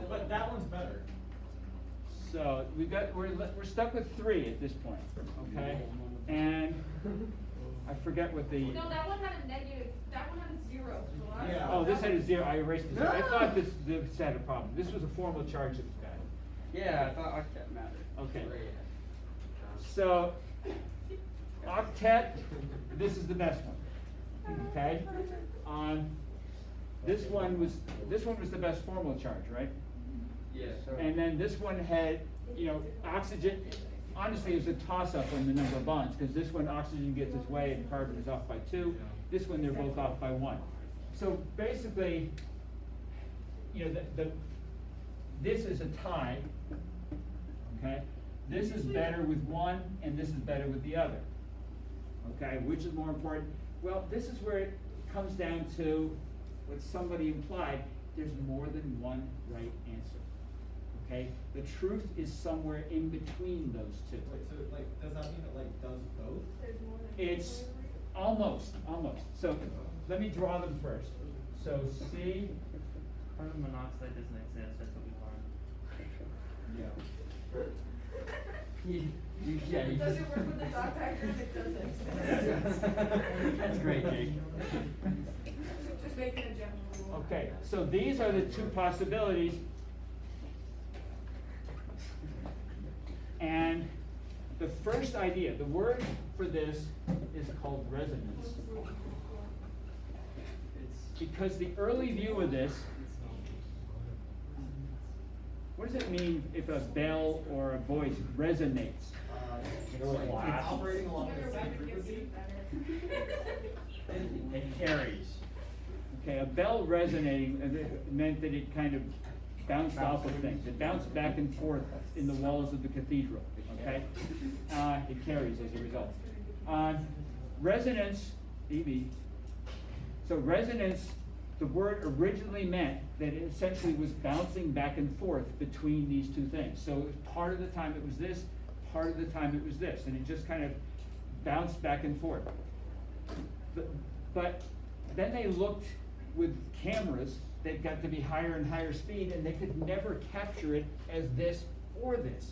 But that one's better. So we're stuck with 3 at this point, okay? And I forget what the. No, that one had a negative, that one had a 0. So I- Yeah. Oh, this had a 0, I erased this. I thought this had a problem. This was a formal charge that was bad. Yeah, I thought octet mattered. Okay. So, octet, this is the best one, okay? This one was the best formal charge, right? Yes. And then this one had, oxygen, honestly, it was a toss-up on the number of bonds, because this one, oxygen gets its way and carbon is off by 2. This one, they're both off by 1. So basically, this is a tie, okay? This is better with one, and this is better with the other, okay? Which is more important? Well, this is where it comes down to what somebody implied, there's more than one right answer, okay? The truth is somewhere in between those two. Wait, so does that mean it does both? There's more than. It's almost. So let me draw them first. So C, Carbon monoxide doesn't exist, that's what we learned. yeah, you Does it work with the dot diagram? It doesn't. That's great, Jake. Just making a general rule. Okay, so these are the two possibilities. And the first idea, the word for this is called resonance. Because the early view of this, what does it mean if a bell or a voice resonates? It's operating along Your the same weather gets frequency. better. It carries. Okay, a bell resonating meant that it kind of bounced off of things. It bounced back and forth in the walls of the cathedral, okay? It carries as a result. Resonance, EV. So resonance, the word originally meant that it essentially was bouncing back and forth between these two things. So part of the time it was this, part of the time it was this, and it just kind of bounced back and forth. But then they looked with cameras that got to be higher and higher speed, and they could never capture it as this or this.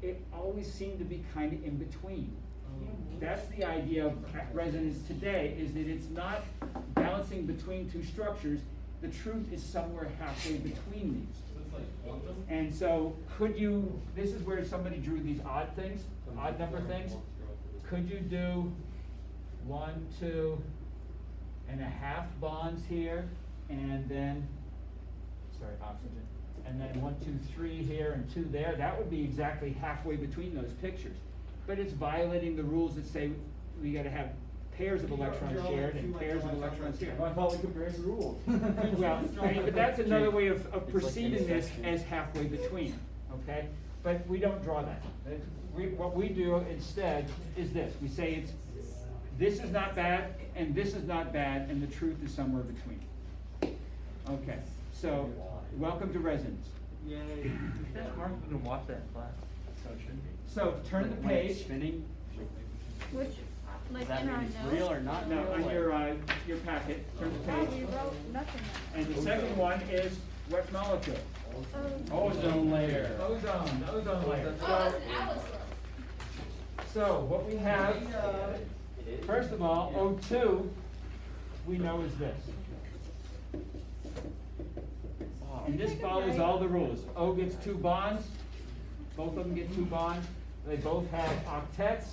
It always seemed to be kind of in between. That's the idea of resonance today, is that it's not bouncing between two structures. The truth is somewhere halfway between these. So it's like quantum. And so this is where somebody drew these odd things, odd number things. Could you do 1, 2.5 bonds here, and then, oxygen, and then 1, 2, 3 here and 2 there? That would be exactly halfway between those pictures. But it's violating the rules that say we gotta have pairs of electrons shared and pairs of electrons here. I thought we compared the rules. Well, but that's another way of perceiving this as halfway between, okay? But we don't draw that. What we do instead is this. We say this is not bad, and this is not bad, and the truth is somewhere between. Okay, so welcome to resonance. Yay. Mark, you can watch that class. So it should be. So turn the When it's page. spinning, Which, like does that in our mean it's notes? real or not real? No, on your packet, turn the Oh, we page. wrote nothing. And the second one is what molecule? Ozone layer. Ozone layer. Oh, that's an Alice. So what we have, first of all, O2, we know is this. And this follows all the rules. O gets 2 bonds, both of them get 2 bonds. They both have octets,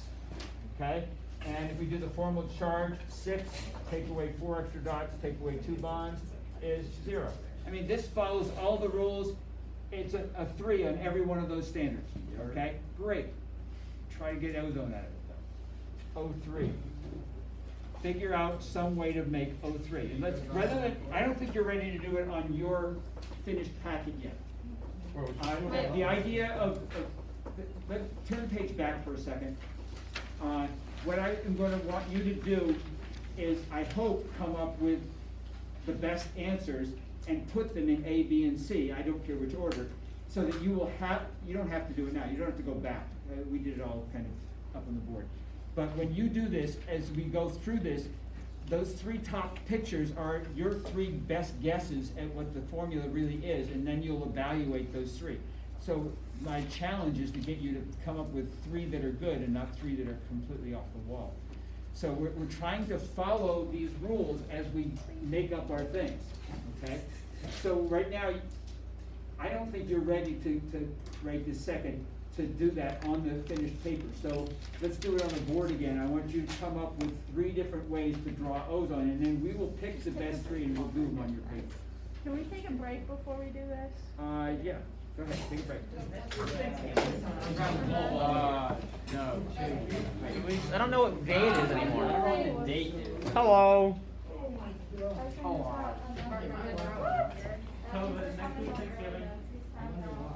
okay? And if we do the formal charge, 6, take away 4 extra dots, take away 2 bonds, is 0. I mean, this follows all the rules. It's a 3 on every one of those standards, okay? Great. Try to get ozone out of it though. O3. Figure out some way to make O3. And I don't think you're ready to do it on your finished packet yet. The idea of let's turn the page back for a second. What I am gonna want you to do is, I hope, come up with the best answers and put them in A, B, and C, I don't care which order, so that you will have, you don't have to do it now, you don't have to go back. We did it all kind of up on the board. But when you do this, as we go through this, those three top pictures are your three best guesses at what the formula really is, and then you'll evaluate those three. So my challenge is to get you to come up with three that are good and not three that are completely off the wall. So we're trying to follow these rules as we make up our things, okay? So right now, I don't think you're ready to write this second, to do that on the finished paper. So let's do it on the board again. I want you to come up with three different ways to draw O's on it, and then we will pick the best three and we'll do them on your paper. Can we take a break before we do this? Yeah, go ahead, take a break. No. I don't know what day it is anymore. I don't know what the date is. Hello.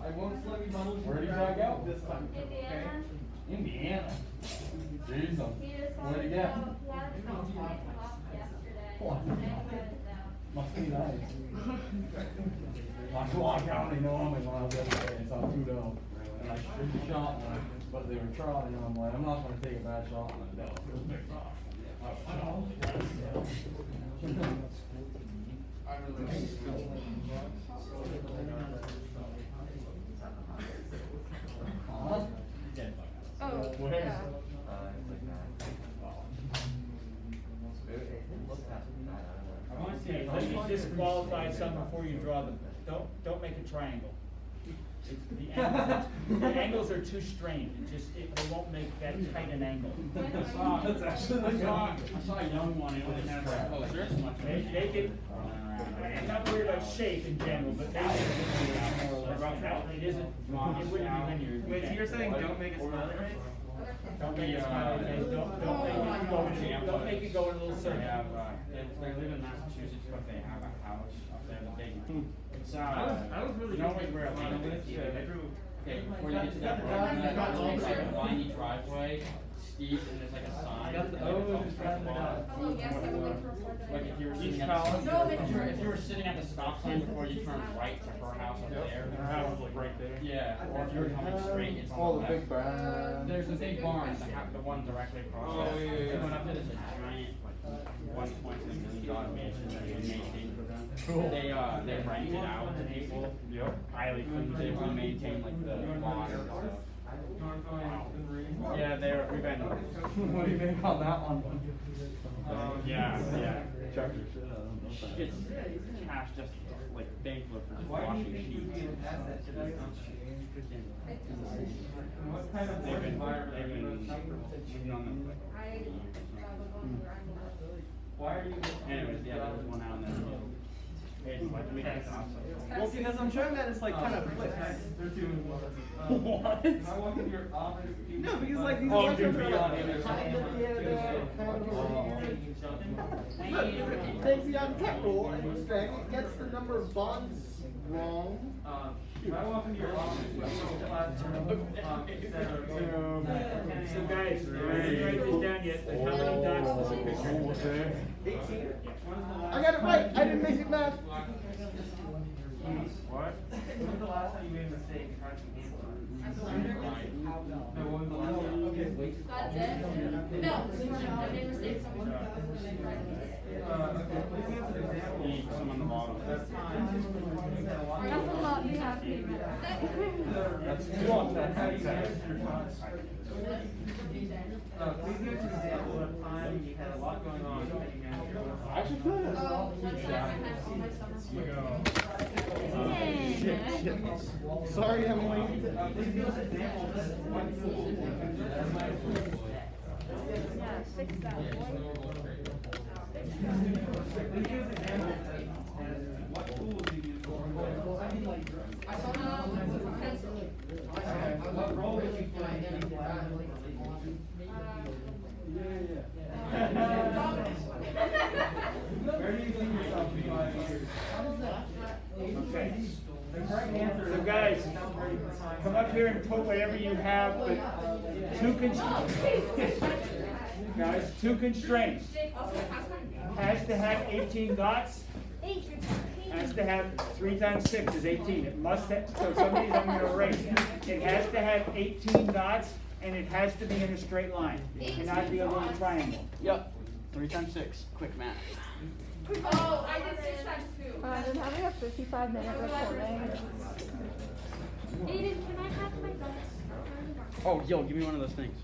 I won't let me muddle. Where did you go? This time, okay? Indiana. Jesus. Where'd you He get? had a small flight off yesterday. Must be nice. Like Swan County normally when I was yesterday, it's on 2 down. And I should have shot one, but they were trying, and I'm like, I'm not gonna take a bad shot on it. Oh, Where? yeah. I want to see, let me disqualify some before you draw them. Don't make a triangle. The angles are too strained, they won't make that tight an angle. That's actually I saw a young one, it wasn't that closer, it's much. Make it, I'm not worried about shape in general, but make it more or less. It isn't, it wouldn't be linear. Wait, so you're saying don't make a smiley face? Don't make it smiley face, don't make it go in a little They circle. have, they live in Massachusetts, but they have a house up there that they, it's, I was really you know where a lot of it is? Okay, before you get to that road, it's like a windy driveway, steep, and there's like a sign. Got the like, O, it's just got the dot. Hello, yes, I would like to report that. Like if you were East sitting at College? No, they don't. if you were sitting at the stop sign before you turned right to her house up there. Her house was like right there. Yeah, or if you were coming straight, it's Oh, on the the big left. barn. There's the big barn, the one directly across. Oh, there. yeah, yeah, They went yeah. up there, there's a giant, like, $1.6 million mansion that they maintain for them. Cool. They rent it out to people. Yep. Highly clean, they will maintain like the water and stuff. Yeah, we've been. What do you think on that one? Yeah. Check your shit out. It's cash just like bankload for just washing sheets. What kind of They've been environment? living on them like. I, was going through, I'm Why are you? Anyways, yeah, there was one out in there. It's like we had a house. Well, because I'm showing that it's like kind of flips. They're doing What? Can I walk into your office? No, because like these Oh, electrodes dude, are beyond like it. kind of, yeah, they're kind of. Look, it takes the tech rule and strength, it gets the number of bonds wrong. Can I walk into your office with a classroom, instead of? So guys, I didn't write this down yet, but how many dots does it picture? 18. I got it right, I didn't make it math. What? When was the last time you made a mistake and tried to cancel it? No, when was the last time? Okay. That's it? No, I made mistakes. Okay, please give us an example. Need some on the bottom. That's time. You had a lot of- That's a lot we have to do. That's that's how you manage your time. Please give us an example of a time you had a lot going on and you managed your time. I actually feel this. Oh, one time I had all my summer school. Sorry, Emily. Please give us an example of one tool. Yeah, 6,000. Please give us an example as what tools you use for what? I saw pencil. What role did you play in the lab? Where do you see yourself in 5 years? Okay. The correct answer is. So guys, come up here and put whatever you have, but Guys, two constraints. Has to have 18 dots. Has to have 3 times 6 is 18. It must have, so some of these I'm gonna erase. It has to have 18 dots and it has to be in a straight line. It cannot be a little triangle. Yep. 3 times 6. Quick math. Oh, I did 6 times 2. I've been having a 55-minute recording. Aiden, can I have my dots? Oh, yo, give me one of those things.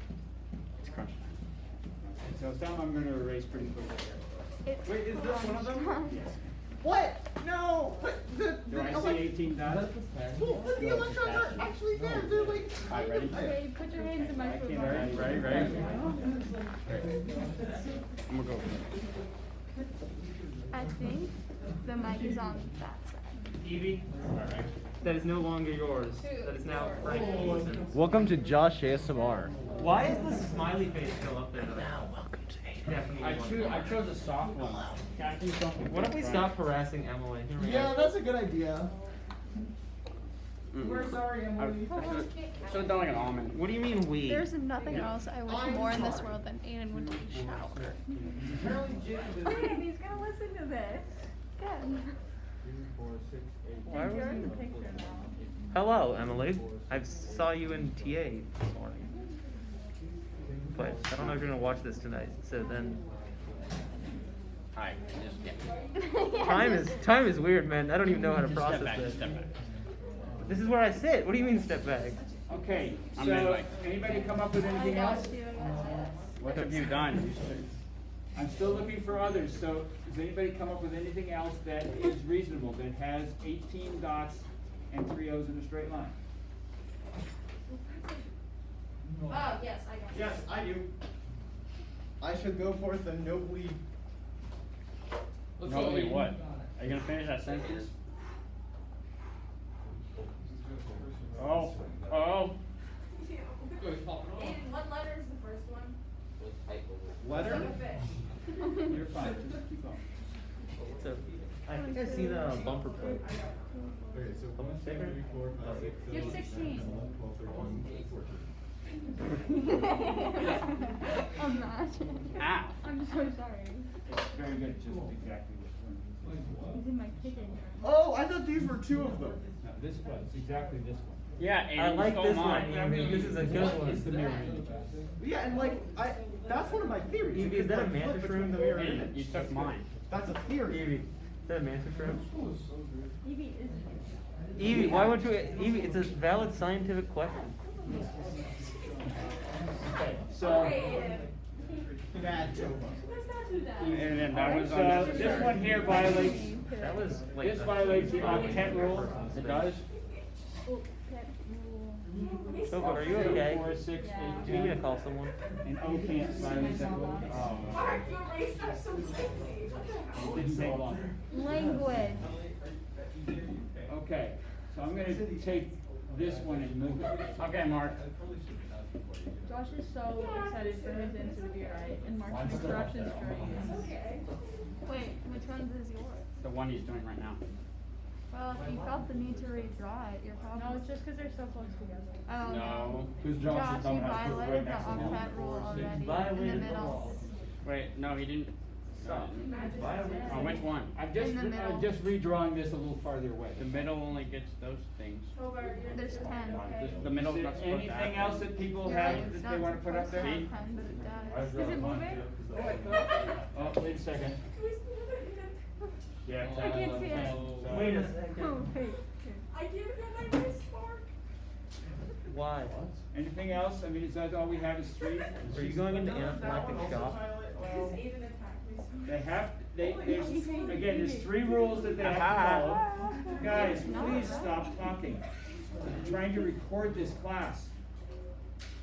It's crunch. So some I'm gonna erase pretty quickly. Wait, is this one of them? Yes. What? No! But Do I see 18 dots? but the electrons are actually there. They're like. Alright, ready? Okay, put your hands in my food. Ready? I'm gonna go. I think the mic is on that side. Evie? That is no longer yours. That is now Frank Wilson. Welcome to Josh ASMR. Why is the smiley face still up there? Now, welcome to Definitely. I chose a soft one. Can I do something? What if we stop harassing Emily? Here we Yeah, go. that's a good idea. We're sorry, I Emily. should have done like an almond. What do you mean we? There's nothing else I wish more in this world than Aiden would take a shower. Apparently Jacob is. Wait, he's gonna listen to this. Good. Why was he in the picture now? Hello, Emily. I saw you in TA this morning. But I don't know if you're gonna watch this tonight. So then, Alright, just get. time is weird, man. I don't even know how to process Step back, this. step back. This is where I sit. What do you mean step back? Okay, I'm so in, like- anybody come up with I anything got else? you, I got you. What have you done? I'm still looking for others, so does anybody come up with anything else that is reasonable, that has 18 dots and 3 O's in a straight line? Oh, yes, I got it. Yes, I do. I should go forth and nobly. Nobly what? Are you gonna finish that sentence? Oh. Aiden, what letter is the first one? Letter? Like a fish. You're fine, just keep going. So, I think I see the bumper plate. Okay, so How much bigger? 4, 5, 6, You're 7, 8, 16. 11, 12, 13, 14. Imagine. Ow. I'm so sorry. It's very good, just exactly this one. He's in my kitchen. Oh, I thought these were 2 of them. No, this one, it's exactly this one. Yeah, and I you like stole this mine. one. This is a good one. It's the mirror image. Yeah, and like that's one of my theories. Evie, You is could, that a like, flip mantis between room? the mirror And image. you took mine. That's a theory. Evie, is that a mantis room? Evie is. Evie, why would you? Evie, it's a valid scientific question. Okay, so, Okay, Bad joke. let's not do that. And then that was so unnecessary. this one here violates, That was like. this violates the octet rule. It does? So, are you okay? 4, 6, 8, Do you need to call someone? And O can't violate that rule. Mark, you erased us so quickly. What the hell? It didn't take long. Language. Okay, so I'm gonna take this one and move it. Okay, Mark. Josh is so excited for his interview, right? And Mark's instructions during. Okay. Wait, which one is yours? The one he's doing right now. Well, if you felt the need to redraw it, you're probably. No, it's just because they're so close together. Oh, No. Because Josh, you violated the octet rule already in the Violated the middle. law. Wait, no, he didn't. On which one? I'm just, In the middle. I'm just redrawing this a little farther away. The middle only gets those things. Over, you're There's 10. The middle's Is there not supposed to anything have. else that people You're right, have it's that not they wanna put up supposed to there? have 10, but it does. Is it moving? Oh, wait a second. Yeah. I can't see it. Wait a second. Oh, wait. I can't get my nice spark. Why? Anything else? I mean, is that all we have is 3? Are you going into anaphylactic shock? Because Aiden attacked me so much. They have, there's, again, there's 3 rules that they have to follow. Guys, please stop talking. I'm trying to record this class.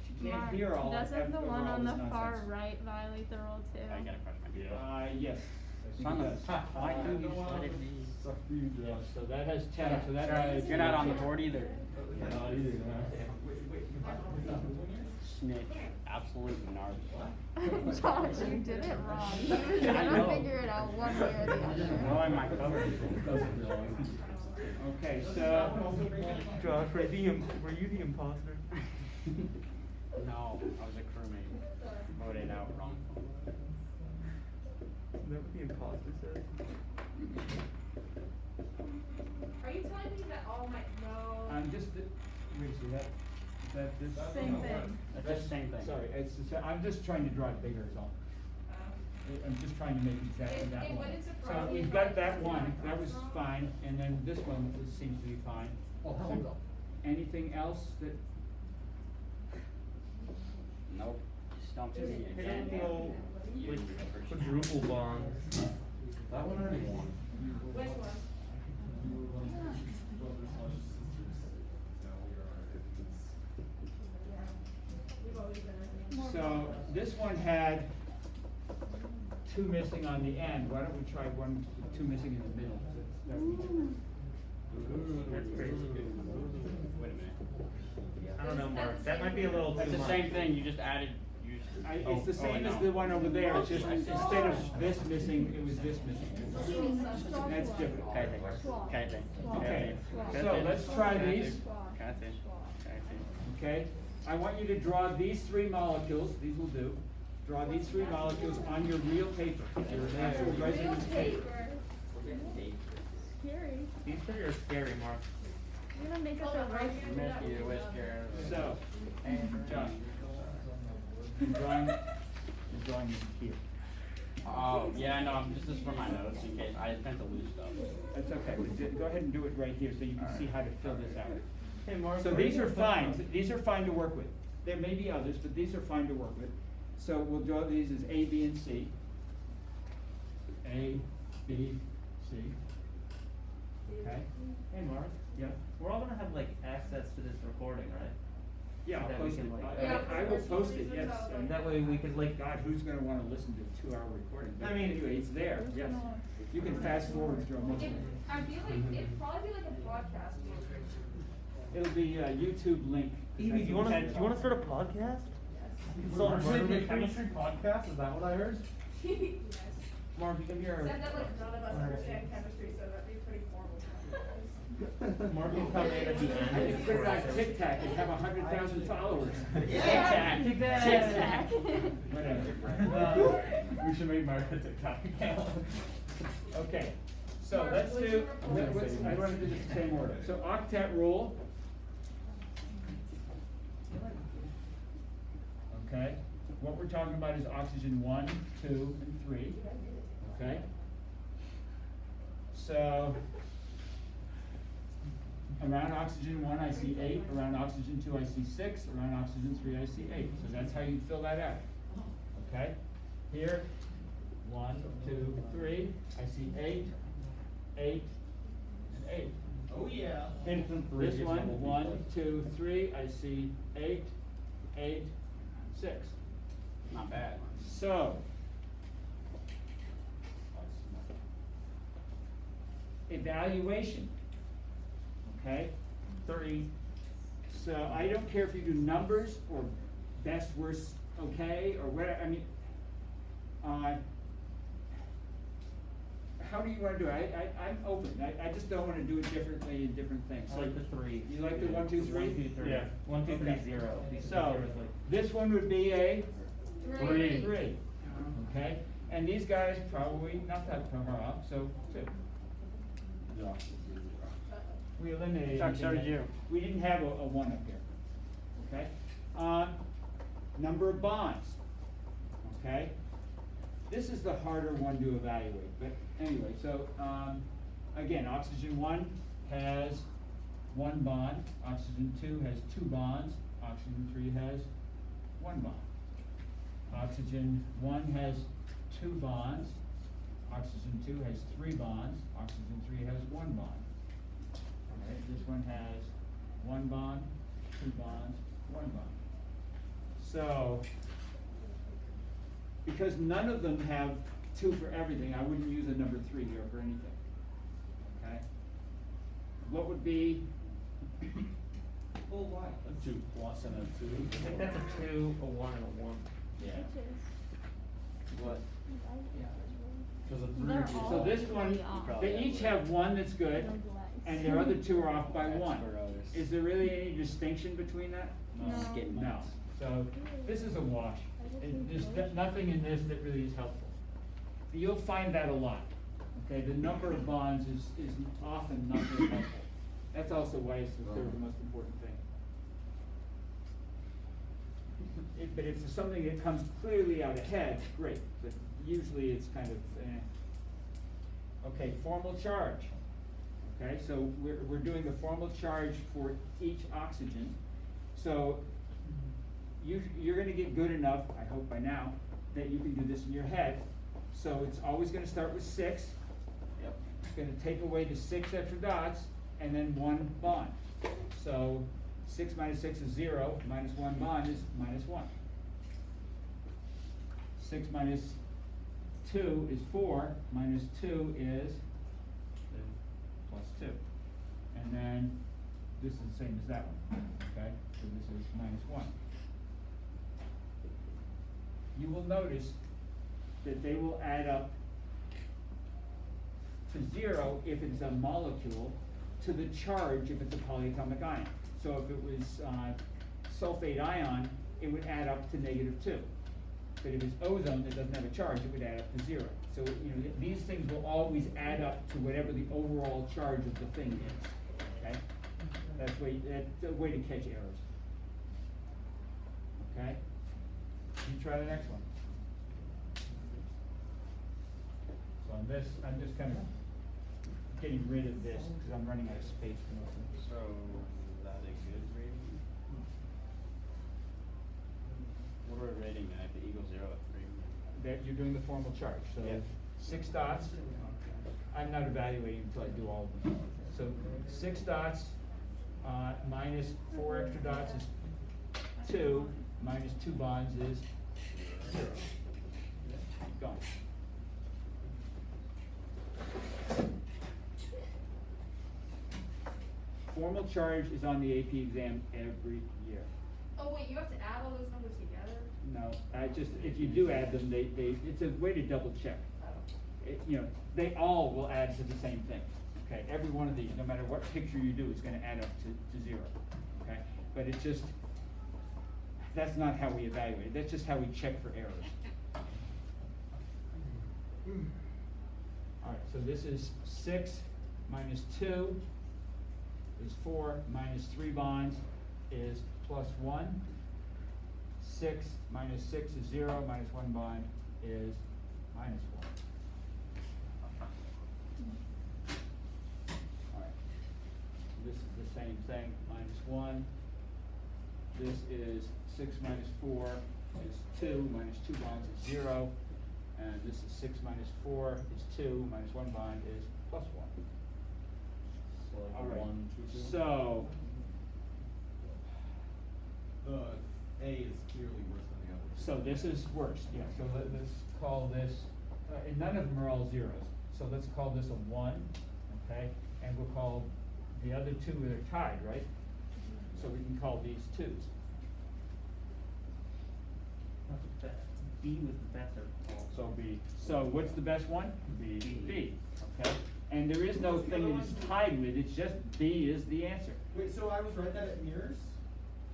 She can't hear all of Doesn't the all one on this the far nonsense. right violate the rule too? I got a question. Yes. Son of a, why do you let it be? So that has 10, so that has. You're not on the board either. Snitch. Absolute narc. Josh, you did it wrong. You're I gonna know. figure it out one way or the other. Blowing my cover. Okay, so, Josh, were you the imposter? No, I was a crewmate. Voted out wrong. That would be imposter set. Are you telling me that all my, no? I'm just, wait, see that, this? Same thing. That's the same thing. Sorry, I'm just trying to draw it bigger, is all. I'm just trying to make exactly that It one. wouldn't surprise So me we've if got I that did one, that that was wrong. fine, and then this one seems to be fine. Oh, hell So, no. anything else that, Nope. Stumped me Hit again. the old, You like, appreciate it. quadruple bonds. That one already won. Which one? We've always been, I think. so this one had two missing on the end, why don't we try one with two missing in the middle? That would be- That's crazy. Wait a minute. I don't know, Mark. That might be a little too much. It's the same thing, you just added, It's the same as the one over there, it's just instead of this missing, it was this missing. That's different. Okay, okay. Okay, so let's try these, okay? I want you to draw these three molecules, these will do. Draw these three molecules on your real paper, your actual residence paper. Scary. These three are scary, Mark. You're gonna make us Hold a on, are you race. gonna do that? Whiskey, whisker. So, Josh, you're drawing it here. Oh, yeah, no, this is for my notes in case, I tend to lose stuff. That's okay, go ahead and do it right here so you can see how to fill this out. Hey, Mark. So these are fine, these are fine to work with. There may be others, but these are fine to work with. So we'll draw these as A, B, and C. A, B, C. Okay, Hey, Mark. yeah, We're all gonna have like access to this recording, right? yeah, I'll That we post it. can, like- Yeah, I will post it, for yes. sure. And That way we could like. God, who's gonna wanna listen to a 2-hour recording? But I mean- anyway, it's there, yes. You can fast forward through most of It, it. I feel like, it'd probably be like a podcast. It'll be a YouTube link. Evie, do you wanna start a podcast? So, Murder chemistry podcast, is that what I heard? Yes. Mark, you come here. Said that like none of us understand chemistry, so that'd be pretty formal. Mark will come in at the end. I can put it on TikTok and have 100,000 followers. Tic-tac. Tic-tac. Whatever. We should make Mark a TikTok account. Okay, so let's do, I wanna do this the same order. So octet rule. Okay, what we're talking about is oxygen 1, 2, and 3, okay? So, around oxygen 1 I see 8, around oxygen 2 I see 6, around oxygen 3 I see 8. So that's how you fill that out, okay? Here, 1, 2, 3, I see 8, 8, and 8. Oh, yeah. Instant three. This one, 1, 2, 3, I see 8, 8, 6. Not bad. So, evaluation, okay? 3. So I don't care if you do numbers or best, worst, okay, or whatever, I mean, how do you wanna do it? I'm open, I just don't wanna do it differently in different things. I like the 3. You like the 1, 2, 3? 1, 2, 3. Yeah. 1, 2, 3, Okay. 0. These So, zeros, like. this one would be a Three. 3, okay? And these guys probably not that far off, so 2. Yeah. We eliminated. Chuck, so did you. We didn't have a 1 up here, okay? Number of bonds, okay? This is the harder one to evaluate, but anyway, so, again, oxygen 1 has 1 bond, oxygen 2 has 2 bonds, oxygen 3 has 1 bond. Oxygen 1 has 2 bonds, oxygen 2 has 3 bonds, oxygen 3 has 1 bond. Alright, this one has 1 bond, 2 bonds, 1 bond. So, because none of them have 2 for everything, I wouldn't use a number 3 here for anything. Okay? What would be, Well, why? A 2 plus and a 2. I think that's a 2, a 1, and a 1. yeah. What? Cause a 3 They're would be. all So this one, really off. they each have 1 that's good, and their other 2 are off by 1. Is there really any distinction between that? No. Skid No. marks. So this is a wash. There's nothing in this that really is helpful. You'll find that a lot. Okay, the number of bonds is often not very helpful. That's also why it's the third most important thing. But if it's something that comes clearly out ahead, great, but usually it's kind of, Okay, formal charge. Okay, so we're doing the formal charge for each oxygen. So you're gonna get good enough, I hope by now, that you can do this in your head. So it's always gonna start with 6. Yep. It's gonna take away the 6 extra dots, and then 1 bond. So 6 minus 6 is 0, minus 1 bond is minus 1. 6 minus 2 is 4, minus 2 is plus 2. And then this is the same as that one, okay? So this is minus 1. You will notice that they will add up to 0 if it's a molecule, to the charge if it's a polyatomic ion. So if it was sulfate ion, it would add up to -2. But if it's ozone that doesn't have a charge, it would add up to 0. So these things will always add up to whatever the overall charge of the thing is. Okay? That's a way to catch errors. Okay? You try the next one. So on this, I'm just kind of getting rid of this because I'm running out of space for most of this. So, is that a good rating? What are we rating that? If it equals 0 at 3? That you're doing the formal charge, so Yeah. 6 dots. I'm not evaluating until I do all of them. So 6 dots, minus 4 extra dots is 2, minus 2 bonds is 0. Gone. Formal charge is on the AP exam every year. Oh wait, you have to add all those numbers together? No, if you do add them, it's a way to double check. They all will add to the same thing. Okay, every one of these, no matter what picture you do, is gonna add up to 0. Okay, but it's just, that's not how we evaluate. That's just how we check for errors. All right, so this is 6 minus 2 is 4, minus 3 bonds is plus 1. 6 minus 6 is 0, minus 1 bond is minus 1. All right, this is the same thing, minus 1. This is 6 minus 4 is 2, minus 2 bonds is 0. And this is 6 minus 4 is 2, minus 1 bond is plus 1. So like All right, 1, 2, 2. so, The A is clearly worse than the other. so this is worse, yeah, so let's call this, and none of them are all zeros. So let's call this a 1, okay? And we'll call the other 2 that are tied, right? So we can call these 2s. B was the best of all. So B. So what's the best one? B. B, okay? And there is no thing that it's tied with, it's just B is the answer. Wait, so I was right that it mirrors?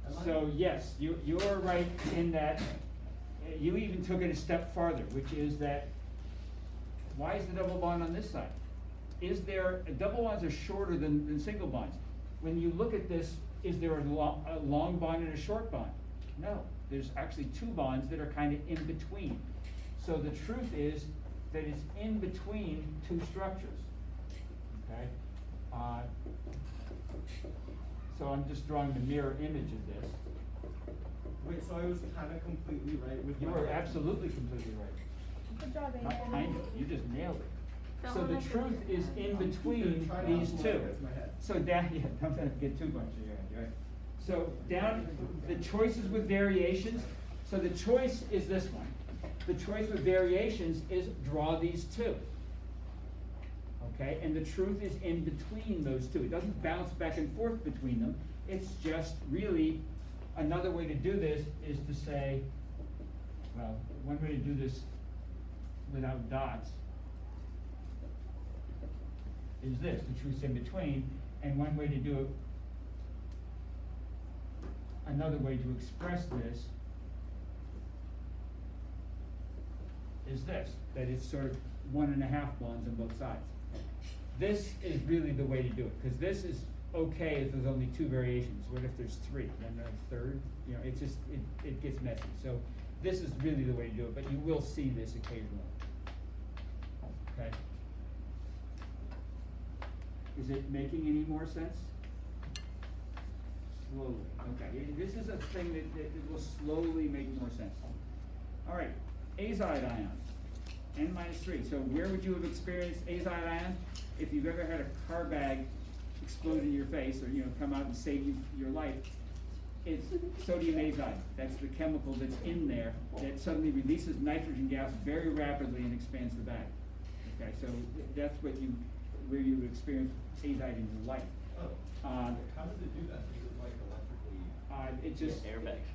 Am I? So yes, you're right in that, you even took it a step farther, which is that, why is the double bond on this side? Double bonds are shorter than single bonds. When you look at this, is there a long bond and a short bond? No, there's actually 2 bonds that are kind of in between. So the truth is that it's in between 2 structures, okay? So I'm just drawing the mirror image of this. Wait, so I was kind of completely right with You my were head. absolutely completely right. Good job, Not Aiden. kind of, you just nailed it. Don't So the mess with truth me. is in between Try not these to 2. look at my head. So down, yeah, don't get too much of your head, right? So down, the choices with variations, so the choice is this one. The choice with variations is draw these 2. Okay, and the truth is in between those 2. It doesn't bounce back and forth between them. It's just really, another way to do this is to say, well, one way to do this without dots is this, the truth's in between, and one way to do it another way to express this is this, that it's sort of 1.5 bonds on both sides. This is really the way to do it, because this is okay if there's only 2 variations. What if there's 3, then a third? You know, it's just, it gets messy. So this is really the way to do it, but you will see this occasionally. Okay? Is it making any more sense? Slowly, okay. This is a thing that will slowly make more sense. All right, azide ion, N-3. So where would you have experienced azide ion? If you've ever had a car bag explode in your face, or come out and save your life, it's sodium azide. That's the chemical that's in there that suddenly releases nitrogen gas very rapidly and expands the bag. Okay, so that's where you would experience azide in your life. Oh. How does it do that? Is it like electrically? It just Airbags.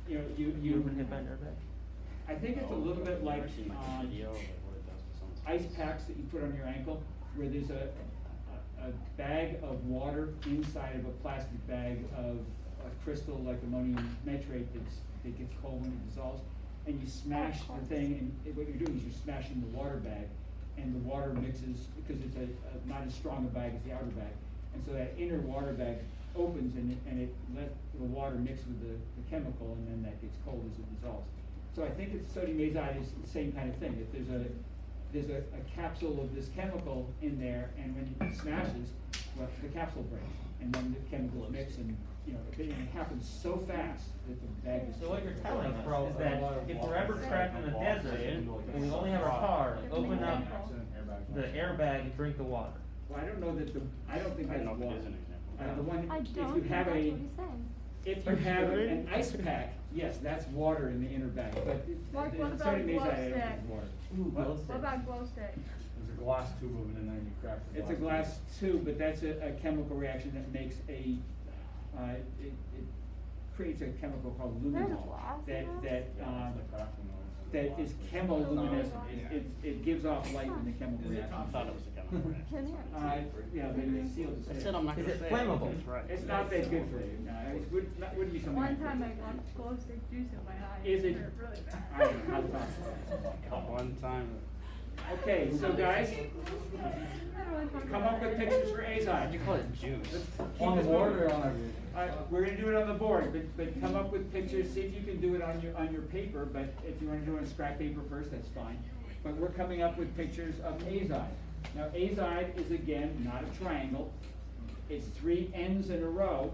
you ever been hit by an airbag? I think it's a little bit like Video of what it does to someone's ice face. packs that you put on your ankle, where there's a bag of water inside of a plastic bag of a crystal like ammonium nitrate that gets cold when it dissolves, and you smash the thing, and what you're doing is you're smashing the water bag, and the water mixes, because it's not as strong a bag as the outer bag, and so that inner water bag opens and it lets the water mix with the chemical, and then that gets cold as it dissolves. So I think it's sodium azide is the same kind of thing. If there's a capsule of this chemical in there, and when it smashes, well, the capsule breaks, and then the chemicals mix, and it happens so fast that the bag is. So what you're telling us is that if we're ever trapped in the desert and we only have our car, open up the airbag and drink the water. Well, I don't know that I don't think I that's don't know if water. it is an example. The one, I if don't you think have that's what he's saying. if you have an ice pack, yes, that's water in the inner bag, but Mark, the what about sodium glow azide, I don't think stick? is water. What about glow stick? There's a glass tube of it and then you crack the It's a glass tube, but that's a chemical reaction that makes it creates a chemical called There's luminol glass that in that? that is chemoluminescent. It gives off light in the chemical Is it reaction. I thought it was a chemical reaction. Yeah, they sealed I it. said I'm not Is gonna it say flammable? That's right. It's not that good for you. No, it wouldn't be something. One that time I good. got glow stick juice in my eye. Is it? hurt really bad. I don't know, I'll talk. One time. Okay, so guys, I don't wanna talk come about up with it. pictures for azide. You call it juice. On the board or on every? We're gonna do it on the board, but come up with pictures, see if you can do it on your paper, but if you wanna do it on scrap paper first, that's fine. But we're coming up with pictures of azide. Now, azide is again not a triangle, it's 3 ends in a row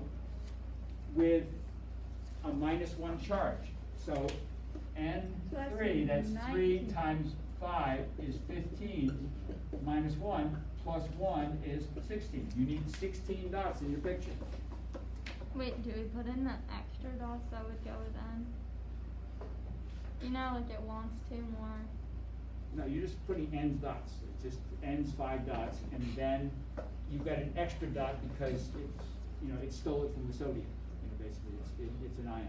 with a -1 charge. So N3, that's 3 times 5 is 15, -1 plus 1 is 16. You need 16 dots in your picture. Wait, do we put in the extra dots that would go with N? Like it wants 2 more. No, you're just putting ends dots. It's just ends 5 dots, and then you've got an extra dot because it stole it from the sodium. Basically, it's an ion.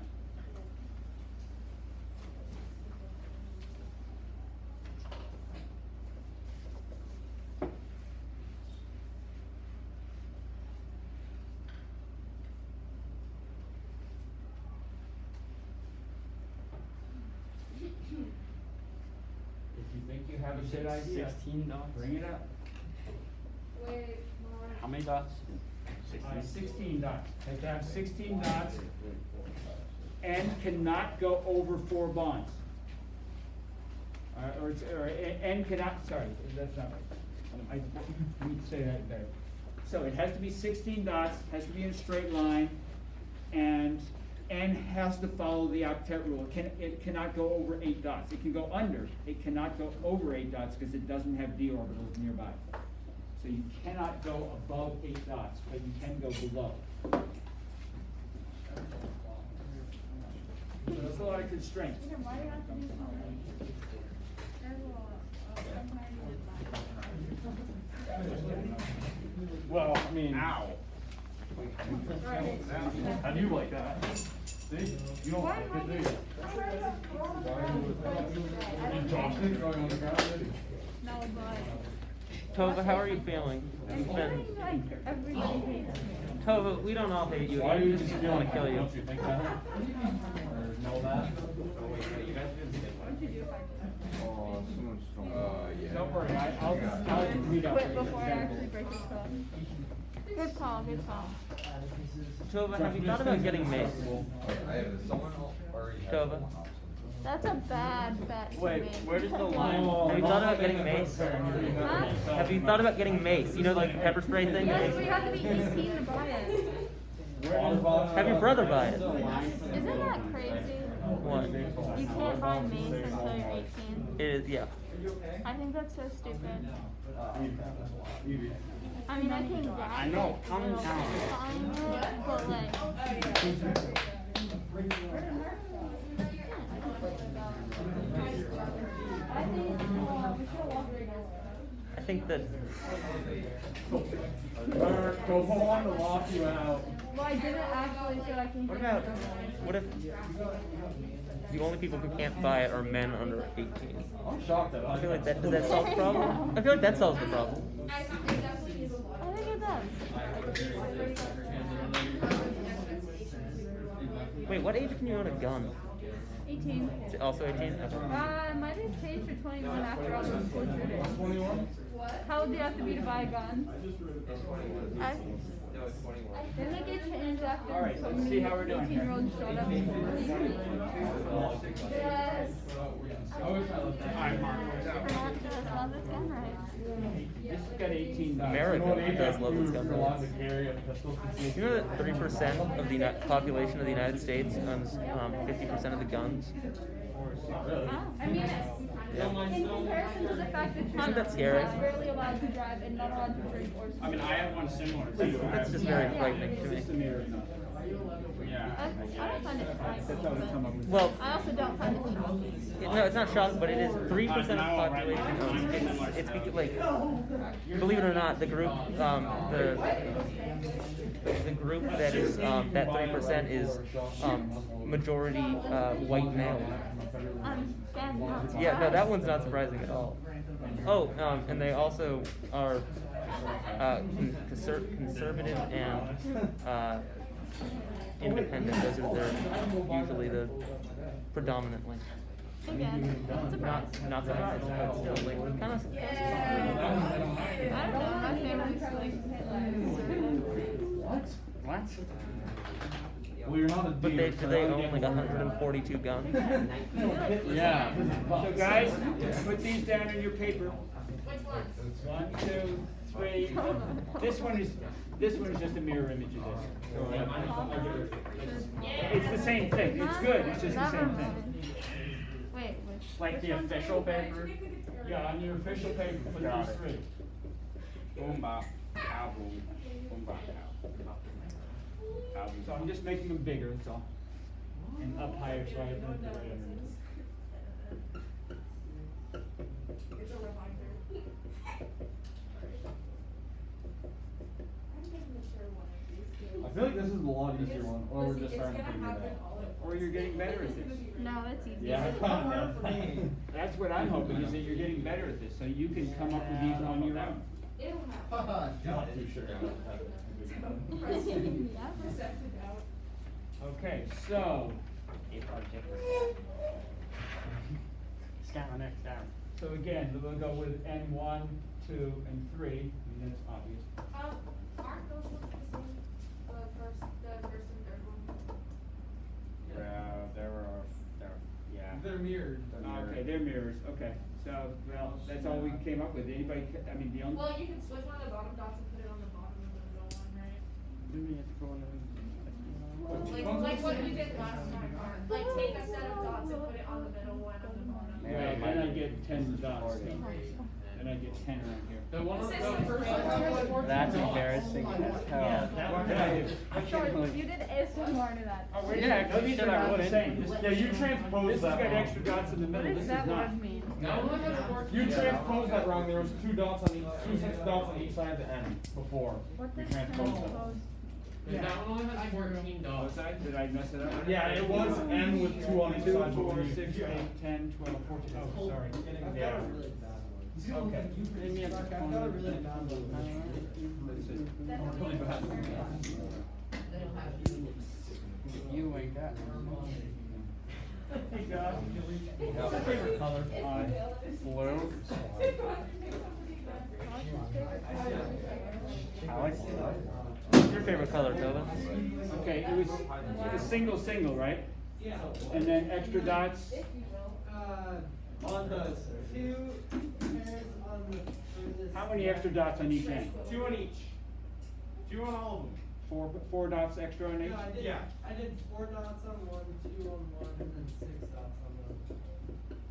If you think you have a good idea, 16 dots? bring it up. Wait, more. How many dots? 16 dots. Have to have 16 dots. N cannot go over 4 bonds. Or N cannot, sorry, that's not right. I need to say that better. So it has to be 16 dots, has to be in a straight line, and N has to follow the octet rule. It cannot go over 8 dots. It can go under, it cannot go over 8 dots because it doesn't have d orbitals nearby. So you cannot go above 8 dots, but you can go below. So that's a lot of constraints. Peter, why do you have to do something? Well, I mean. Ow. How do you like that? See, you don't like it, do you? You tossed it going on the ground, did you? No, but. Tova, how are you feeling? I It's feel been like everybody hates me. Tova, we don't all hate you. Why do you just just want to kill you. Don't you think that? Or know that? Oh, someone's yeah. Don't worry, I'll read out. Quit before I actually break the stuff. Good call, good call. Tova, have you thought about getting mace? I have someone already. Tova. That's a bad bet to Wait, make. where does the line? Have you thought about getting mace? Huh? Have you thought about getting mace? You know, like the pepper spray thing? Yes, we have to be 18 to buy it. Have your brother buy it. Isn't that crazy? What? You can't buy mace until you're 18. It is, yeah. I think that's so stupid. I mean, I can grab I know, it, calm little down. fine, but like. I think that. Go on to lock you out. Well, I didn't actually, so I can. What about, what if the only people who can't buy it are men under 18? I'm shocked at I feel like that, does that solve the problem? I feel like that solves the problem. I think it definitely is a lot. I think it does. Wait, what age can you own a gun? 18. Is it also 18? Okay. It might have changed to 21 after all the school shootings. 21? How old do you have to be to buy a gun? Didn't it get changed after All right, so let's many see how we're doing here. 18-year-olds showed up? Yes. Alright, Mark. Vermont does love its gun rights. This has got 18 dollars. America does love its gun You're allowed rights. to carry a pistol. You know that 3% of the population of the United States owns 50% of the guns? I mean, in comparison to the fact that Isn't that you're scary? barely allowed to drive and not allowed to drink or smoke. I mean, I have one similar. That's just very frightening to me. Yeah. I don't find it frightening. Well, I also don't find it shocking. no, it's not shocking, but it is 3% of the population owns it. It's because, like, believe it or not, the group, the group that is that 3% is majority white male. That's not Yeah, no, that one's not surprising at all. Oh, and they also are conservative and independent. Those are their usually the predominantly. Again, not surprised. Not surprised, but still, like, kind of. I don't know, my family's like What? Well, you're not a But deer, do they own like 142 guns? Yeah. So guys, put these down in your paper. Which ones? 1, 2, 3. This one is just a mirror image of this. It's the same thing. It's good. It's just the same thing. Wait, Like the official paper. Yeah, on your official paper, put these 3. Boom bop, album, boom bop, album. So I'm just making them bigger, that's all. And up higher so I have them right underneath. It's a reminder. I'm making sure one of these. I feel like this is a lot easier one, or we're just starting to figure it out. Or you're getting better at this. no, it's easy. Yeah. That's what I'm hoping, is that you're getting better at this, so you can come up with these on your own. It'll happen. Not too sure. Yeah. Perceptive doubt. Okay, so, Scan next down. so again, we'll go with N1, 2, and 3, I mean, that's obvious. Aren't those ones the same? The first and third one? Yeah. They're mirrored. Okay, they're mirrors, okay, so, well, that's all we came up with, anybody, I mean, the only. Well, you can switch one of the bottom dots and put it on the bottom of the middle one, right? Do we have to go on Like what you did last time, like take a set of dots and put it on the middle one on the bottom. Right, then I get 10 dots, then I get 10 around here. The one, the first one. That's embarrassing as hell. What did I do? Sorry, you did ASMR to that. Oh, wait, Yeah, no, these are I not the wouldn't. same. Yeah, you transposed This has that got wrong. extra dots in the What middle, does this that is not. word mean? You transposed that wrong. There was two dots on each, two six dots on each side of the N before. What You does transposed it. transpose? Yeah. That one only has 14 dots. Was I, did I mess it up? Yeah, it was N with two on each 2, side. 4, 6, 8, 10, 12, 14, oh, sorry. Yeah. Okay. Give me a I've got a really bad one. Really bad. You ain't got Hey guys, what's your favorite color? Blue. Alex? What's your favorite color, Tobin? Okay, it was single, single, right? Yeah. And then extra dots, On the two pairs on the furthest. how many extra dots on each end? 2 on each. 2 on all of them. Four dots extra on each? No, I did 4 dots on one, 2 on one, and then 6 dots on one.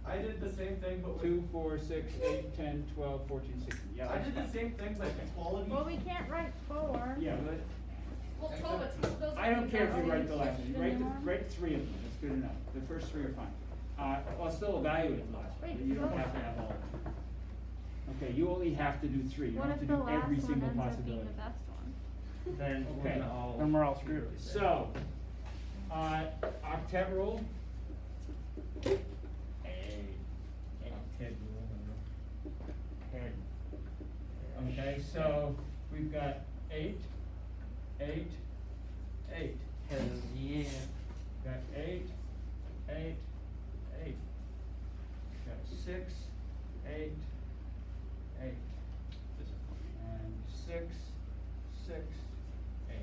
I did the same thing, but with. 2, 4, 6, 8, 10, 12, 14, 16. Yeah, I that's did the fine. same thing, like quality. Well, we can't write 4. Yeah, but Well, Tova, those. I don't care if you write the Section last one, anymore? write 3 of them, that's good enough. The first 3 are fine. I'll still evaluate the last one, but you don't have to have all of them. Okay, you only have to do 3, you What don't have if to the do last every one single ends up being possibility. the best one? Then we're Okay. gonna all. Then we're all screwed. So, octet rule. Okay, so we've got 8, 8, 8. Hell yeah. Got 8, 8, 8. Got 6, 8, 8. And 6, 6, 8.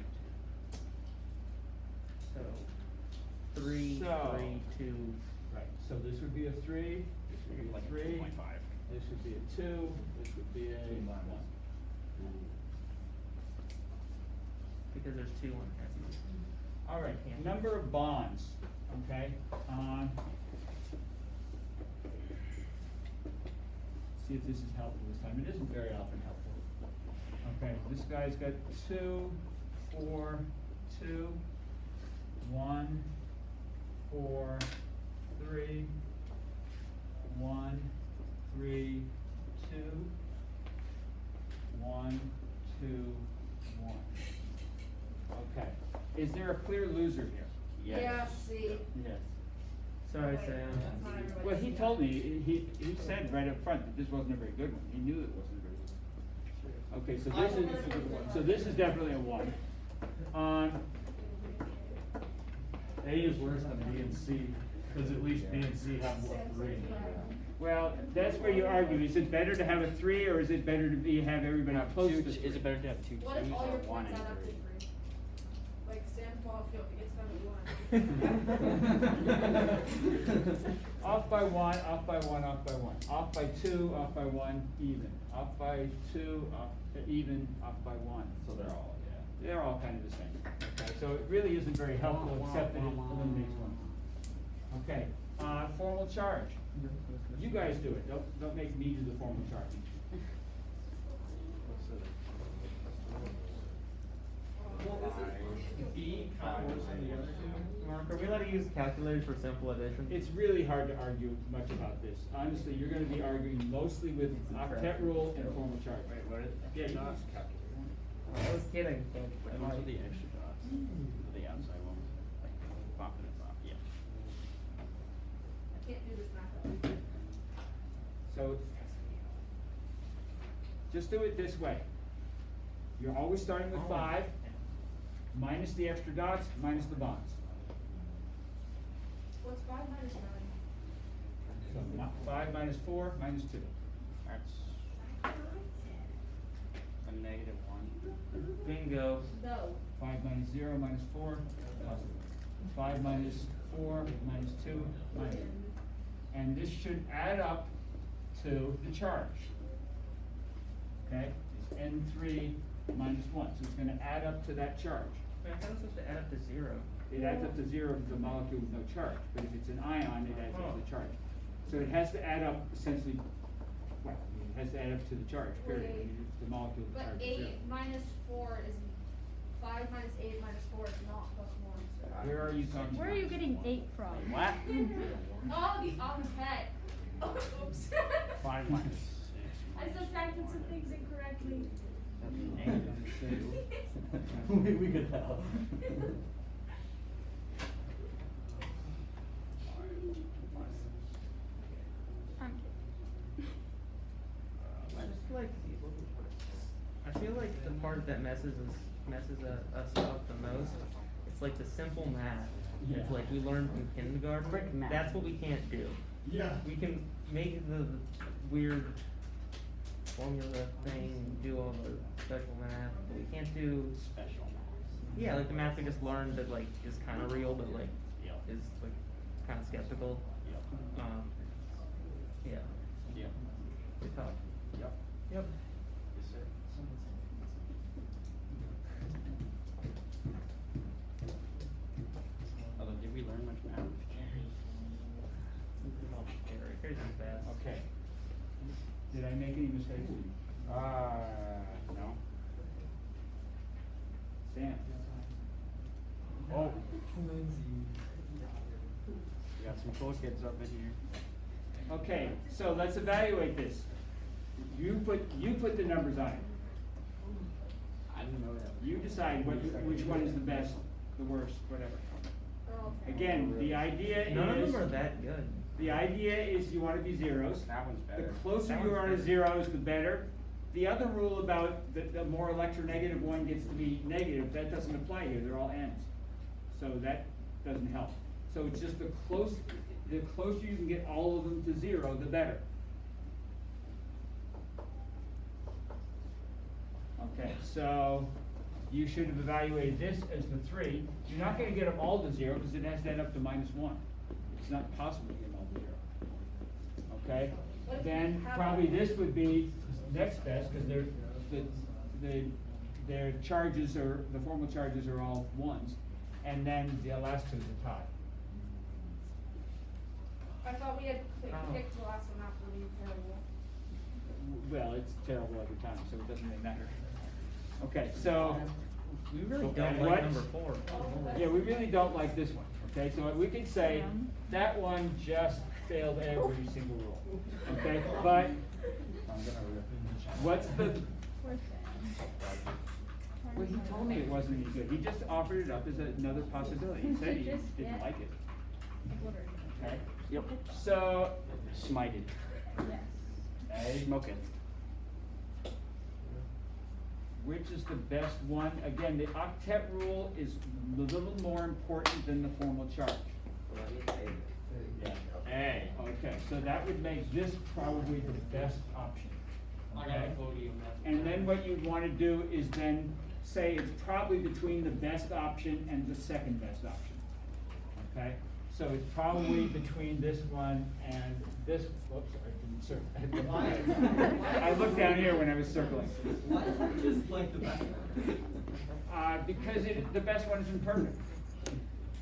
So, 3, So- 3, 2. Right, so this would be a 3, this would be a 3, this would be a 2, this would be a 1. Because there's 2 on here. All right, number of bonds, okay? See if this is helpful this time. It isn't very often helpful. Okay, this guy's got 2, 4, 2, 1, 4, 3, 1, 3, 2, 1, 2, 1. Okay, is there a clear loser here? Yeah, see. Yes. Sorry, Wait, Sam. that's not everybody. Well, he told me, he said right up front that this wasn't a very good one. He knew it wasn't a very good one. Okay, so this is definitely a 1. A is worse than B and C, because at least B and C have more 3. Well, that's where you argue. Is it better to have a 3 or is it better to have everybody close to 3? Is it better to have 2 What if twos all or your 1 points and add up to 3? 3? Like Sam's ball field, he gets down to 1. Off by 1, off by 1, off by 1. Off by 2, off by 1, even. Off by 2, off, even, off by 1. So they're all, They're all kind of the same. Okay, so it really isn't very helpful except that it eliminates 1. Okay, formal charge. You guys do it. Don't make me do the formal charge. B kind of worse than the other 2. Mark, are we allowed to use calculators for simple addition? It's really hard to argue much about this. Honestly, you're gonna be arguing mostly with octet rule and formal charge. Wait, what is it? Yeah, I was kidding. The ones with the extra dots, the outside ones, like popping it up, yeah. I can't do this math. So, just do it this way. You're always starting with 5, minus the extra dots, minus the bonds. What's 5 minus 9? So 5 minus 4, minus 2. That's a -1. Bingo. No. 5 minus 0, minus 4, positive. 5 minus 4, minus 2, minus. And this should add up to the charge. Okay, it's N3 minus 1, so it's gonna add up to that charge. Wait, I thought it was supposed to add up to 0. It adds up to 0 if it's a molecule with no charge, but if it's an ion, it adds up to the charge. So it has to add up essentially, well, it has to add up to the charge, period. I mean, if the molecule with But charge is 0. 8 minus 4 is 5 minus 8 minus 4 is not plus 1. So. Where are you talking Where are about? you getting 8 from? What? Oh, the octet. Oh, oops. 5 minus 6. I subtracted some things incorrectly. We could tell. I'm kidding. part that messes us up the most. It's like the simple math. It's Yeah. like we learned from kindergarten. Quick math. That's what we can't do. Yeah. We can make the weird formula thing, do all the special math, but we can't do Special math. yeah, like the math we just learned that like is kind of real, but like Yep. is like kind of skeptical. Yep. Yeah, Yep. it's tough. Yep. Yep. Yes, sir. Although, did we learn much math? Here's his best. Okay. Did I make any mistakes? No. Sam? Oh. We got some cool kids up in here. Okay, so let's evaluate this. You put the numbers on it. I didn't know that. You decide which one is the best, the worst, whatever. Again, the idea is. None of them are that good. The idea is you want to be zeros. That one's The better. closer That you one's are to better. zeros, the better. The other rule about the more electronegative one gets to be negative, that doesn't apply here, they're all n's. So that doesn't help. So it's just the closer you can get all of them to zero, the better. Okay, so you should have evaluated this as the 3. You're not gonna get them all to 0 because it has to add up to -1. It's not possible to get them all to 0. Okay? Then probably this would be next best because their charges are, the formal charges are all 1s. And then the last two is a tie. I thought we had Oh. picked the last one after we terrible. Well, it's terrible every time, so it doesn't really matter. Okay, so. We really Okay, don't what- like number 4. Yeah, we really don't like this one, okay, so we could say, that one just failed every single rule, okay, but what's the, well, he told me it wasn't any good, he just offered it up as another possibility, he said he didn't like it, okay? Yep. So, Smited. Yes. Smoking. which is the best one? Again, the octet rule is a little more important than the formal charge. Yeah. Hey. Okay, so that would make this probably the best option. I got a podium. And then what you'd wanna do is then say it's probably between the best option and the second best option. Okay, so it's probably between this one and this, whoops, I didn't circle. I looked down here when I was circling. Why not just like the best? Because the best one isn't perfect.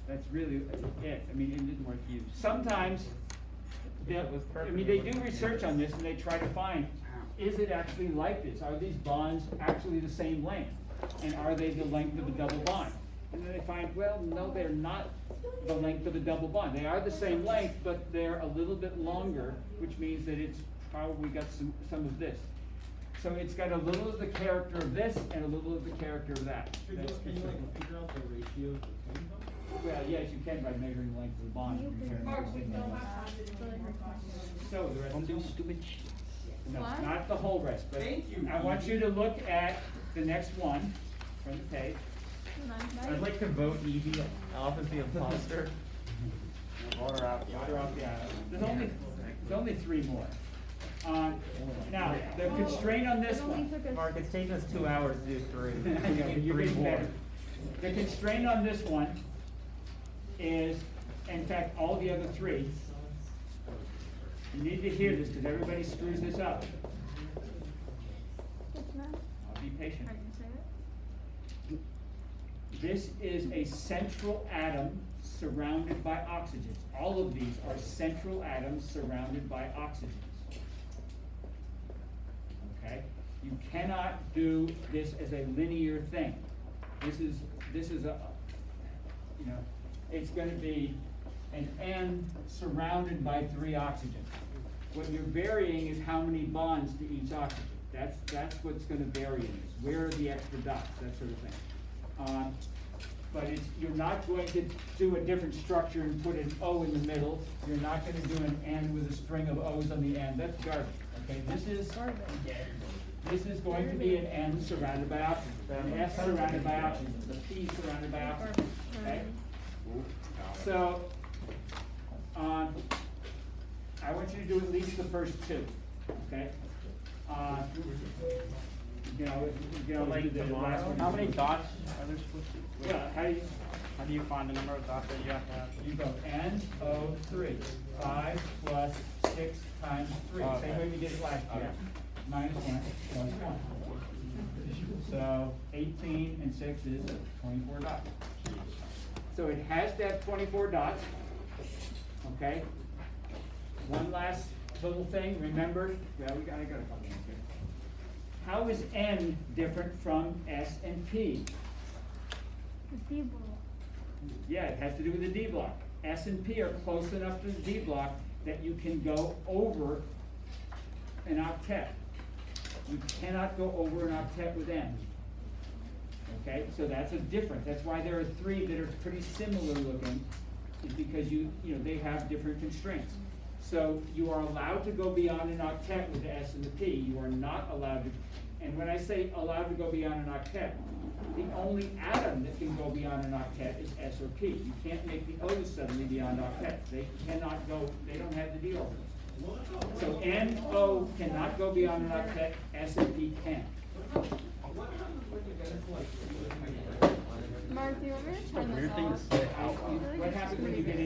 That's really it. I mean, it didn't work for you. Sometimes, they do research on this and they try to find, is it actually like this? Are these bonds actually the same length? And are they the length of a double bond? And then they find, well, no, they're not the length of a double bond. They are the same length, but they're a little bit longer, which means that it's probably got some of this. So it's got a little of the character of this and a little of the character of that. Can you figure out the ratios between them? Well, yes, you can by measuring the length of the bond and comparing Mark, those we things. don't have time to do any more questions. So the rest Don't is do all- stupid shit. No, What? not the whole rest, but Thank you. I want you to look at the next one from the page. I'd like to vote Evie off as the imposter. Order out the Order off the aisle. There's only 3 more. Now, the constraint on this one. Mark, it's taken us 2 hours to do 3. Yeah, but you're getting better. The constraint on this one is, in fact, all the other 3. You need to hear this because everybody screws this up. I'll be patient. This is a central atom surrounded by oxygens. All of these are central atoms surrounded by oxygens. Okay? You cannot do this as a linear thing. This is a, it's gonna be an N surrounded by 3 oxygens. What you're varying is how many bonds to each oxygen. That's what's gonna vary in this. Where are the extra dots, that sort of thing. But you're not going to do a different structure and put an O in the middle. You're not gonna do an N with a string of O's on the end. That's garbage, okay? This is, this is going to be an N surrounded by oxygen, an S surrounded by oxygen, the P surrounded by oxygen, okay? So, I want you to do at least the first two, okay? You know, like the last one. How many dots are there supposed to be? Yeah, How do you find the number of dots that you have to have? you go NO3, 5 plus 6 times 3, Okay. same way we did it last year. Okay. Minus 1 plus 1. So 18 and 6 is 24 dots. So it has to have 24 dots, okay? One last little thing, remember, I got a couple ones here. How is N different from S and P? The D block. Yeah, it has to do with the D block. S and P are close enough to the D block that you can go over an octet. You cannot go over an octet with N. Okay, so that's a difference. That's why there are 3 that are pretty similar looking, is because they have different constraints. So you are allowed to go beyond an octet with the S and the P. You are not allowed to, and when I say allowed to go beyond an octet, the only atom that can go beyond an octet is S or P. You can't make the O's suddenly beyond octets. They cannot go, they don't have the D orbitals. So NO cannot go beyond an octet, S and P can. Mark, do you want me to turn this Weird thing to off? say. What happens when you get